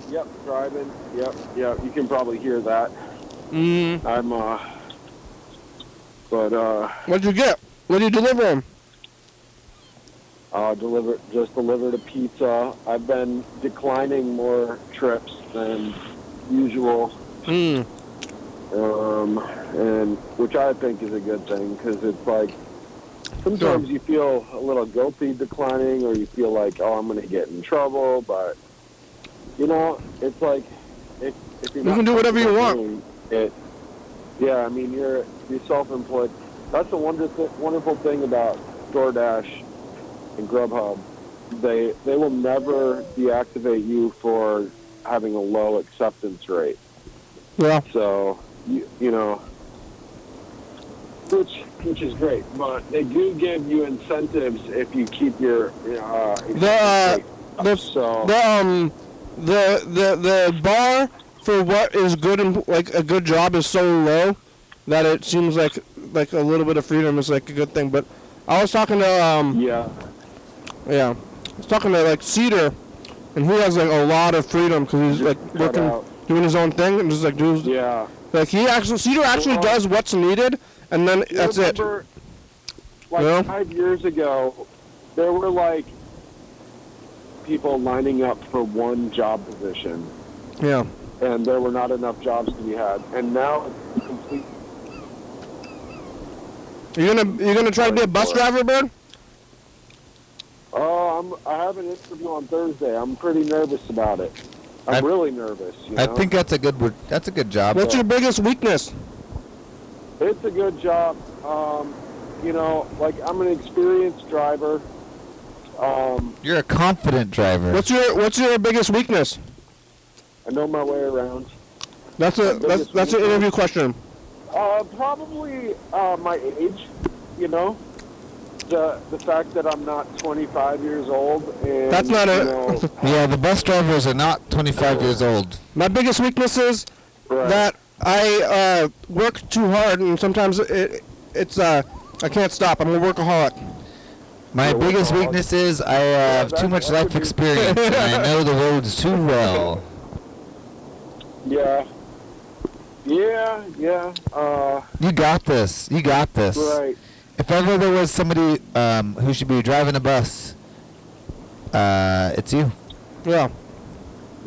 Speaker 5: Yep, driving. Yep. You can probably hear that. I'm, but,
Speaker 1: What'd you get? What did you deliver him?
Speaker 5: delivered a pizza. I've been declining more trips than usual. And which I think is a good thing, because it's like, sometimes you feel a little guilty declining, or you feel like, oh, I'm going to get in trouble, but, it's like, if you're
Speaker 1: You can do whatever you want.
Speaker 5: doing it, yeah, I mean, you're self-employed. That's the wonderful thing about DoorDash and Grubhub. They will never deactivate you for having a low acceptance rate.
Speaker 1: Yeah.
Speaker 5: So, which is great, but they do give you incentives if you keep your acceptance rate up. So
Speaker 1: The bar for what is good and like a good job is so low that it seems like a little bit of freedom is like a good thing. But I was talking to
Speaker 5: yeah.
Speaker 1: I was talking to like Cedar, and he has like a lot of freedom because he's like
Speaker 5: Cut
Speaker 1: working,
Speaker 5: out.
Speaker 1: doing his own thing, and just like doing
Speaker 5: Yeah.
Speaker 1: like Cedar actually does what's needed, and then
Speaker 5: You
Speaker 1: that's it.
Speaker 5: remember, like
Speaker 1: Yeah.
Speaker 5: 5 years ago, there were like people lining up for one job position,
Speaker 1: Yeah.
Speaker 5: and there were not enough jobs to be had. And now it's complete.
Speaker 1: You're gonna try to be a bus driver, Bird?
Speaker 5: I have an interview on Thursday. I'm pretty nervous about it. I'm really nervous.
Speaker 2: I think that's a good job.
Speaker 1: What's your biggest weakness?
Speaker 5: It's a good job. Like I'm an experienced driver.
Speaker 2: You're a confident driver.
Speaker 1: What's your biggest weakness?
Speaker 5: I know my way around.
Speaker 1: That's an interview question.
Speaker 5: Probably my age. The fact that I'm not 25 years old, and
Speaker 1: That's not it.
Speaker 2: Yeah, the bus drivers are not 25 years old.
Speaker 1: My biggest weakness is
Speaker 5: Right.
Speaker 1: that I work too hard, and sometimes it's I can't stop. I'm a workaholic.
Speaker 2: My
Speaker 5: So,
Speaker 2: biggest weakness is I have too much
Speaker 5: that
Speaker 2: life
Speaker 5: would be-
Speaker 2: experience, and I know the roads too well.
Speaker 5: Yeah. Yeah.
Speaker 2: You got this. You got this.
Speaker 5: Right.
Speaker 2: If ever there was somebody who should be driving a bus, it's you.
Speaker 1: Yeah.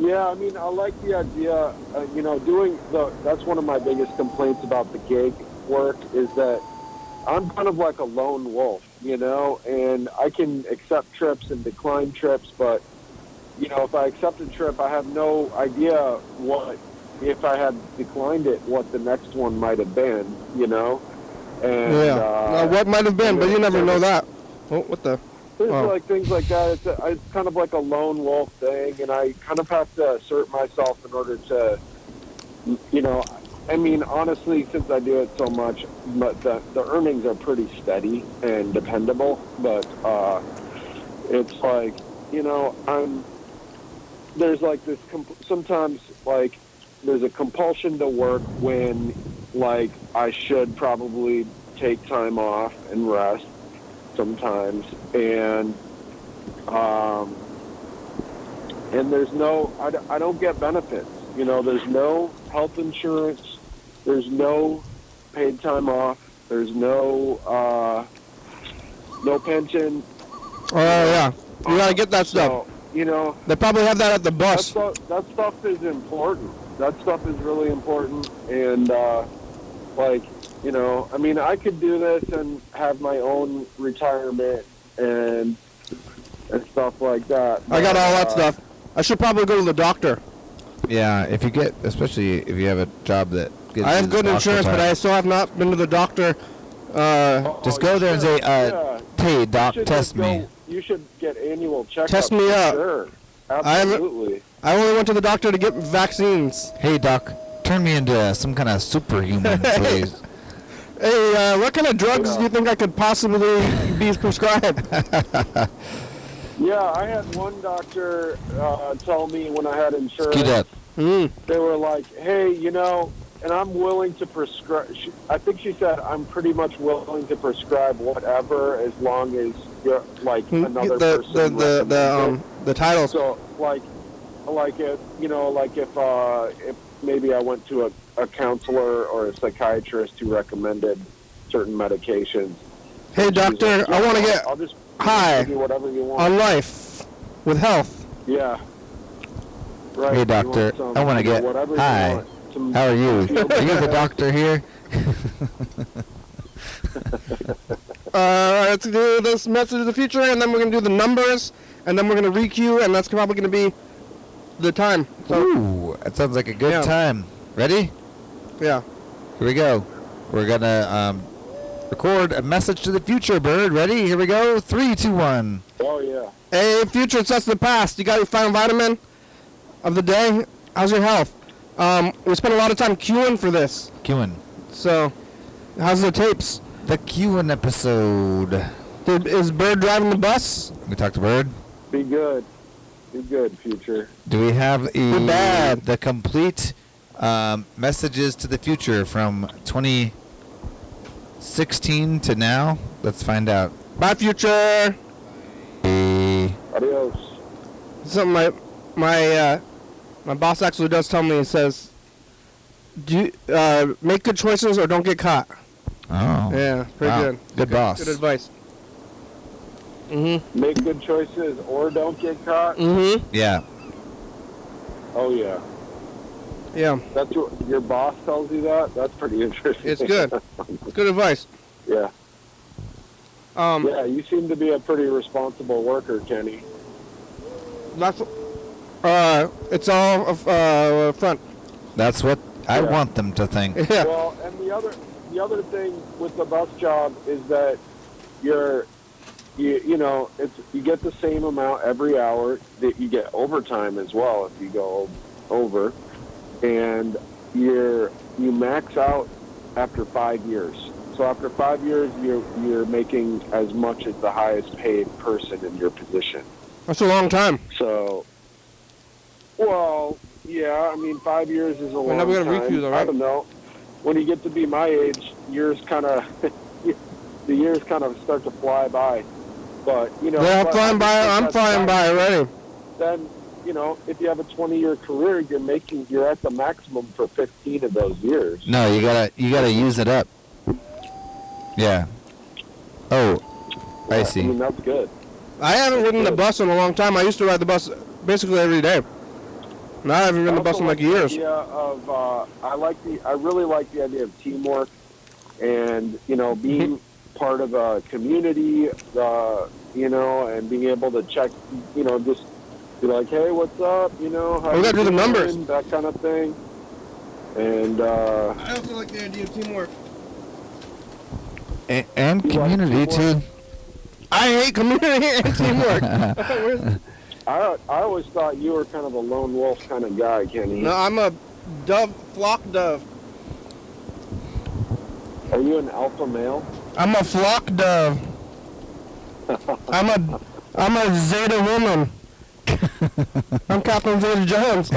Speaker 5: Yeah, I mean, I like the idea, that's one of my biggest complaints about the gig work is that I'm kind of like a lone wolf, and I can accept trips and decline trips, but, if I accept a trip, I have no idea if I had declined it, what the next one might have been, And,
Speaker 1: Yeah. What might have been, but you never know that. Oh, what the?
Speaker 5: There's
Speaker 1: Oh.
Speaker 5: like things like that. It's kind of like a lone wolf thing, and I kind of have to assert myself in order to, I mean, honestly, since I do it so much, but the earnings are pretty steady and dependable. But it's like, there's like this. Sometimes like there's a compulsion to work when like I should probably take time off and rest. Sometimes, and there's no, I don't get benefits. There's no health insurance. There's no paid time off. There's no pension.
Speaker 1: Oh yeah. You gotta get that stuff.
Speaker 5: So,
Speaker 1: They probably have that at the bus.
Speaker 5: that stuff is important. That stuff is really important, and I mean, I could do this and have my own retirement and stuff like that.
Speaker 1: I got all that stuff. I should probably go to the doctor.
Speaker 2: Yeah, especially if you have a job that gives
Speaker 1: I
Speaker 2: you
Speaker 1: have
Speaker 2: the
Speaker 1: good
Speaker 2: doctor
Speaker 1: insurance, but
Speaker 2: time.
Speaker 1: I still have not been to the doctor.
Speaker 2: Just go there and say, hey, doc,
Speaker 5: You should
Speaker 2: test
Speaker 5: just
Speaker 2: me.
Speaker 5: You should get annual checkups.
Speaker 1: Test me
Speaker 5: for
Speaker 1: up.
Speaker 5: Sure.
Speaker 1: I
Speaker 5: Absolutely.
Speaker 1: only went to the doctor to get vaccines.
Speaker 2: Hey, doc, turn me into some kind of superhuman, please.
Speaker 1: Hey, what kind of drugs do you think I could possibly be prescribed?
Speaker 5: Yeah, I had one doctor tell me when I had insurance.
Speaker 2: Skeet up.
Speaker 5: They were like, hey, and I'm willing to prescribe. I think she said, I'm pretty much willing to prescribe whatever as long as you're like another person.
Speaker 1: The titles.
Speaker 5: So if maybe I went to a counselor or a psychiatrist who recommended certain medications.
Speaker 1: Hey,
Speaker 5: She's
Speaker 1: doctor,
Speaker 5: like,
Speaker 1: I want to get
Speaker 5: I'll just
Speaker 1: high
Speaker 5: give you whatever you want.
Speaker 1: on life with health.
Speaker 5: Yeah. Right.
Speaker 2: Hey,
Speaker 5: You
Speaker 2: doctor,
Speaker 5: some,
Speaker 2: I want to get
Speaker 5: whatever you
Speaker 2: high.
Speaker 5: want. Some-
Speaker 2: How are you? Are you the doctor here?
Speaker 1: Let's do this message of the future, and then we're going to do the numbers, and then we're going to re-queue, and that's probably going to be the time. So,
Speaker 2: Ooh, that sounds like a good
Speaker 1: Yeah.
Speaker 2: time. Ready?
Speaker 1: yeah.
Speaker 2: Here we go. We're going to record a message to the future, Bird. Ready? Here we go. 3, 2, 1.
Speaker 5: Oh, yeah.
Speaker 1: Hey, future, it's us the past. You got your final vitamin of the day? How's your health? We spent a lot of time queuing for this.
Speaker 2: Queuing.
Speaker 1: So, how's the tapes?
Speaker 2: The Queuing episode.
Speaker 1: Is Bird driving the bus?
Speaker 2: We talked to Bird.
Speaker 5: Be good. Be good, future.
Speaker 2: Do we have
Speaker 1: bad.
Speaker 2: the complete messages to the future from 2016 to now? Let's find out.
Speaker 1: Bye, future.
Speaker 5: Adios.
Speaker 1: Something my boss actually does tell me. He says, "Do make good choices or don't get caught."
Speaker 2: Oh.
Speaker 1: Yeah, pretty
Speaker 2: Wow.
Speaker 1: good.
Speaker 2: Good boss.
Speaker 1: Good advice.
Speaker 5: Make good choices or don't get caught.
Speaker 2: Yeah.
Speaker 5: Oh, yeah.
Speaker 1: Yeah,
Speaker 5: That's your boss tells you that? That's pretty interesting.
Speaker 1: it's good. It's good advice.
Speaker 5: Yeah.
Speaker 1: Um,
Speaker 5: Yeah, you seem to be a pretty responsible worker, Kenny.
Speaker 1: that's it's all front.
Speaker 2: That's what I
Speaker 5: Yeah.
Speaker 2: want them to think.
Speaker 1: Yeah.
Speaker 5: Well, and the other thing with the bus job is that you get the same amount every hour. That you get overtime as well if you go over, and you max out after 5 years. So after 5 years, you're making as much as the highest paid person in your position.
Speaker 1: That's a long time.
Speaker 5: So, well, yeah, I mean, 5 years is a long
Speaker 1: now we gotta
Speaker 5: time.
Speaker 1: requeue though, right?
Speaker 5: I don't know. When you get to be my age, the years kind of start to fly by. But, you know...
Speaker 1: Yeah,
Speaker 5: but
Speaker 1: I'm flying by already.
Speaker 5: Then, you know, if you have a 20-year career, you're at the maximum for 15 of those years.
Speaker 2: No, you gotta use it up. Yeah. Oh,
Speaker 5: Yeah,
Speaker 2: I see.
Speaker 5: I mean, that's good.
Speaker 1: I haven't ridden the bus in a long time. I used to ride the bus basically every day. Now I haven't ridden the bus in like years.
Speaker 5: I really like the idea of teamwork and, you know, being part of a community, you know, and being able to check, you know, just be like, hey, what's up, you know, how
Speaker 1: we gotta do the numbers,
Speaker 5: that kind of thing. And
Speaker 1: I also like the idea of teamwork.
Speaker 2: And community too.
Speaker 1: I hate community and teamwork.
Speaker 5: I always thought you were kind of a lone wolf kind of guy, Kenny.
Speaker 1: No, I'm a flock dove.
Speaker 5: Are you an alpha male?
Speaker 1: I'm a flock dove. I'm a Zeta woman. I'm Captain Zeta Jones.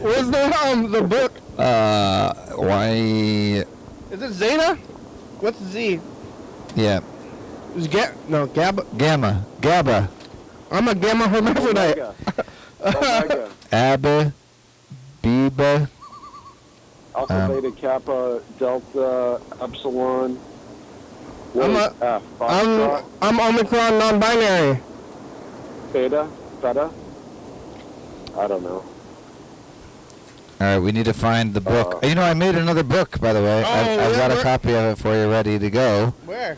Speaker 1: Where's the book?
Speaker 2: Why?
Speaker 1: Is it Zeta? What's Z?
Speaker 2: Yeah.
Speaker 1: Is Gabba.
Speaker 2: Gabba.
Speaker 1: I'm a gamma hermaphrodite.
Speaker 5: Omega.
Speaker 2: Abba. Biba.
Speaker 5: Alpha, Beta, Kappa, Delta, Epsilon.
Speaker 1: I'm Omicron non-binary.
Speaker 5: Theta? I don't know.
Speaker 2: All right, we need to find the book. You know, I made another book, by the way. I've got a copy of it for you, ready to go.
Speaker 1: Where?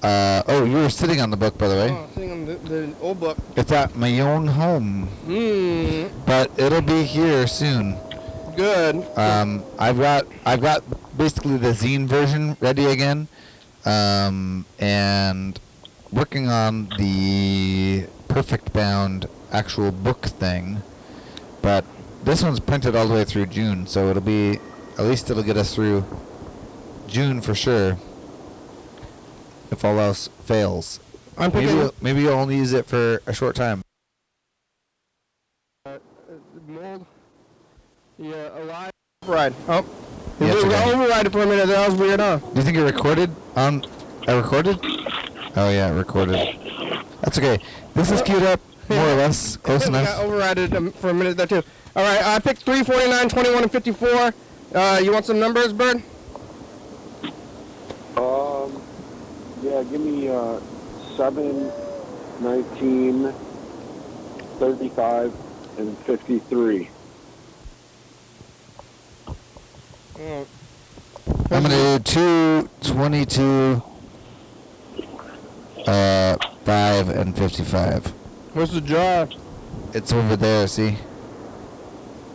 Speaker 2: You were sitting on the book, by the way.
Speaker 1: Oh, sitting on the old book.
Speaker 2: It's at my own home. But it'll be here soon.
Speaker 1: Good.
Speaker 2: I've got basically the zine version ready again, and working on the perfect bound actual book thing. But this one's printed all the way through June, so it'll get us through June for sure. If all else fails, maybe you'll only use it for a short time.
Speaker 1: Mold. Yeah, alive. Override. Oh.
Speaker 2: Yeah,
Speaker 1: We
Speaker 2: okay.
Speaker 1: override it for a minute. That was weird, huh?
Speaker 2: Do you think it recorded? I recorded? Oh yeah, it recorded. That's okay. This is queued up, more or less, close enough.
Speaker 1: I overrided for a minute there too. All right, I picked 3, 49, 21, and 54. You want some numbers, Bird?
Speaker 5: Yeah, give me 7, 19, 35, and 53.
Speaker 2: I'm gonna do 2, 22, 5, and 55.
Speaker 1: Where's the jar?
Speaker 2: It's over there, see?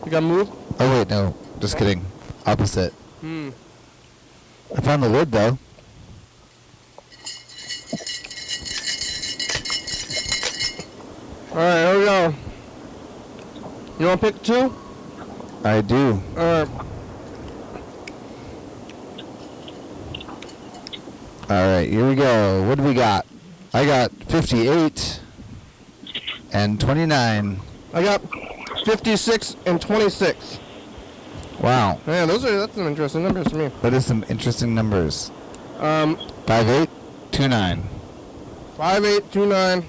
Speaker 1: You got moved?
Speaker 2: Oh wait, no. Just kidding. Opposite. I found the lid though.
Speaker 1: Alright, here we go. You want to pick 2?
Speaker 2: I do.
Speaker 1: Alright.
Speaker 2: Alright, here we go. What do we got? I got 58 and 29.
Speaker 1: I got 56 and 26.
Speaker 2: Wow.
Speaker 1: Yeah, that's some interesting numbers to me.
Speaker 2: That is some interesting numbers. 5829.
Speaker 1: 5829.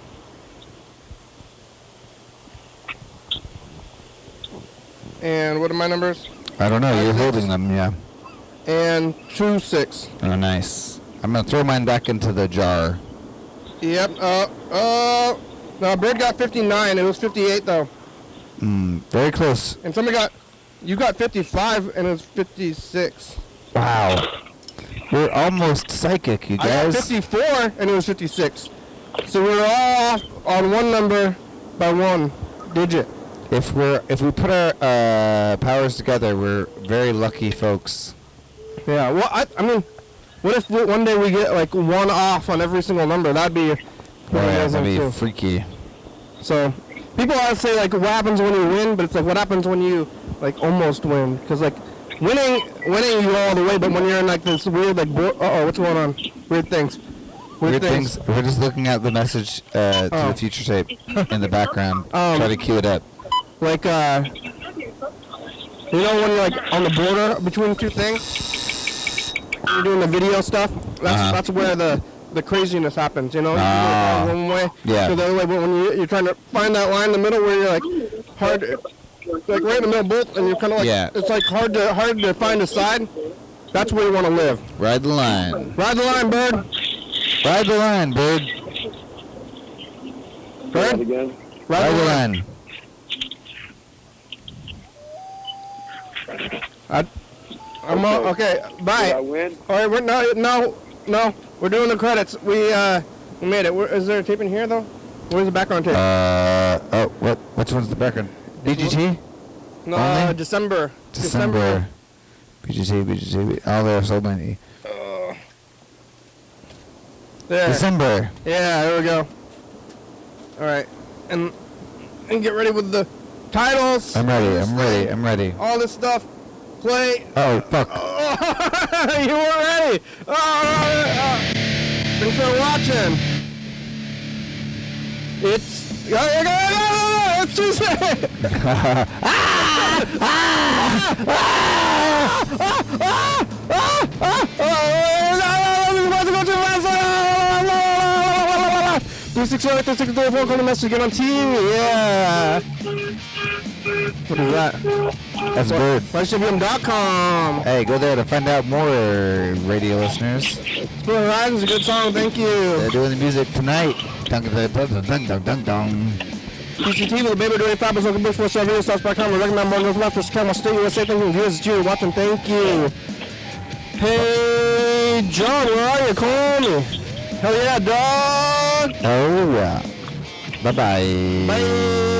Speaker 1: And what are my numbers?
Speaker 2: I don't know. You're holding them, yeah.
Speaker 1: And 26.
Speaker 2: Oh, nice. I'm going to throw mine back into the jar.
Speaker 1: Yep. No, Bird got 59. It was 58 though.
Speaker 2: Very close.
Speaker 1: And you got 55 and it was 56.
Speaker 2: Wow. We're almost psychic, you
Speaker 1: I got
Speaker 2: guys.
Speaker 1: 54 and it was 56. So we're all off on one number by one digit.
Speaker 2: If we put our powers together, we're very lucky folks.
Speaker 1: Yeah. Well, I mean, what if one day we get like one off on every single number? That'd be
Speaker 2: That'd be
Speaker 1: too.
Speaker 2: freaky.
Speaker 1: So people always say like, what happens when you win? But it's like, what happens when you like almost win? Because like winning you go all the way, but when you're in like this weird like, what's going on? Weird things.
Speaker 2: Weird things. We're just looking at the message to the future tape in the background. Try to cue it up.
Speaker 1: Like you know when you're like on the border between two things, you're doing the video stuff. That's where the the craziness happens. You know, you
Speaker 2: Ah.
Speaker 1: go one way
Speaker 2: Yeah.
Speaker 1: to the other way, but when you're trying to find that line in the middle where you're like hard, like right in the middle both, and you're kind of like it's like hard to find a side. That's where you want to live.
Speaker 2: Ride the line.
Speaker 1: Ride the line, bird.
Speaker 2: Ride the line, bird.
Speaker 5: Say that again.
Speaker 2: Ride the line.
Speaker 1: I'm all, okay. Bye.
Speaker 5: Did I win?
Speaker 1: All right, no. We're doing the credits. We made it. Is there a tape in here though? Where's the background tape?
Speaker 2: Which one's the background? BGT?
Speaker 1: No,
Speaker 2: only?
Speaker 1: December.
Speaker 2: BGT. Oh, there's so many.
Speaker 1: There.
Speaker 2: December.
Speaker 1: Yeah, there we go. All right, and get ready with the titles.
Speaker 2: I'm ready.
Speaker 1: All this stuff. Play.
Speaker 2: Oh, fuck.
Speaker 1: You weren't ready. Thanks for watching. It's. It's Tuesday. Phone call the message, get on TV, yeah. What is that?
Speaker 2: That's good.
Speaker 1: YDHWM.com.
Speaker 2: Hey, go there to find out more, radio listeners.
Speaker 1: Split Horizon's a good song, thank you.
Speaker 2: They're doing the music tonight. Dun dun dun dun dun dun dun.
Speaker 1: TCTV, the baby doing 5 is looking big for our video stars by camera. Recommend more goes left for Camera State USA. Thank you, viewers, Julie watching, thank you. Hey, John, where are you? Call me. Hell yeah, dog.
Speaker 2: Oh, yeah. Bye-bye.
Speaker 1: Bye.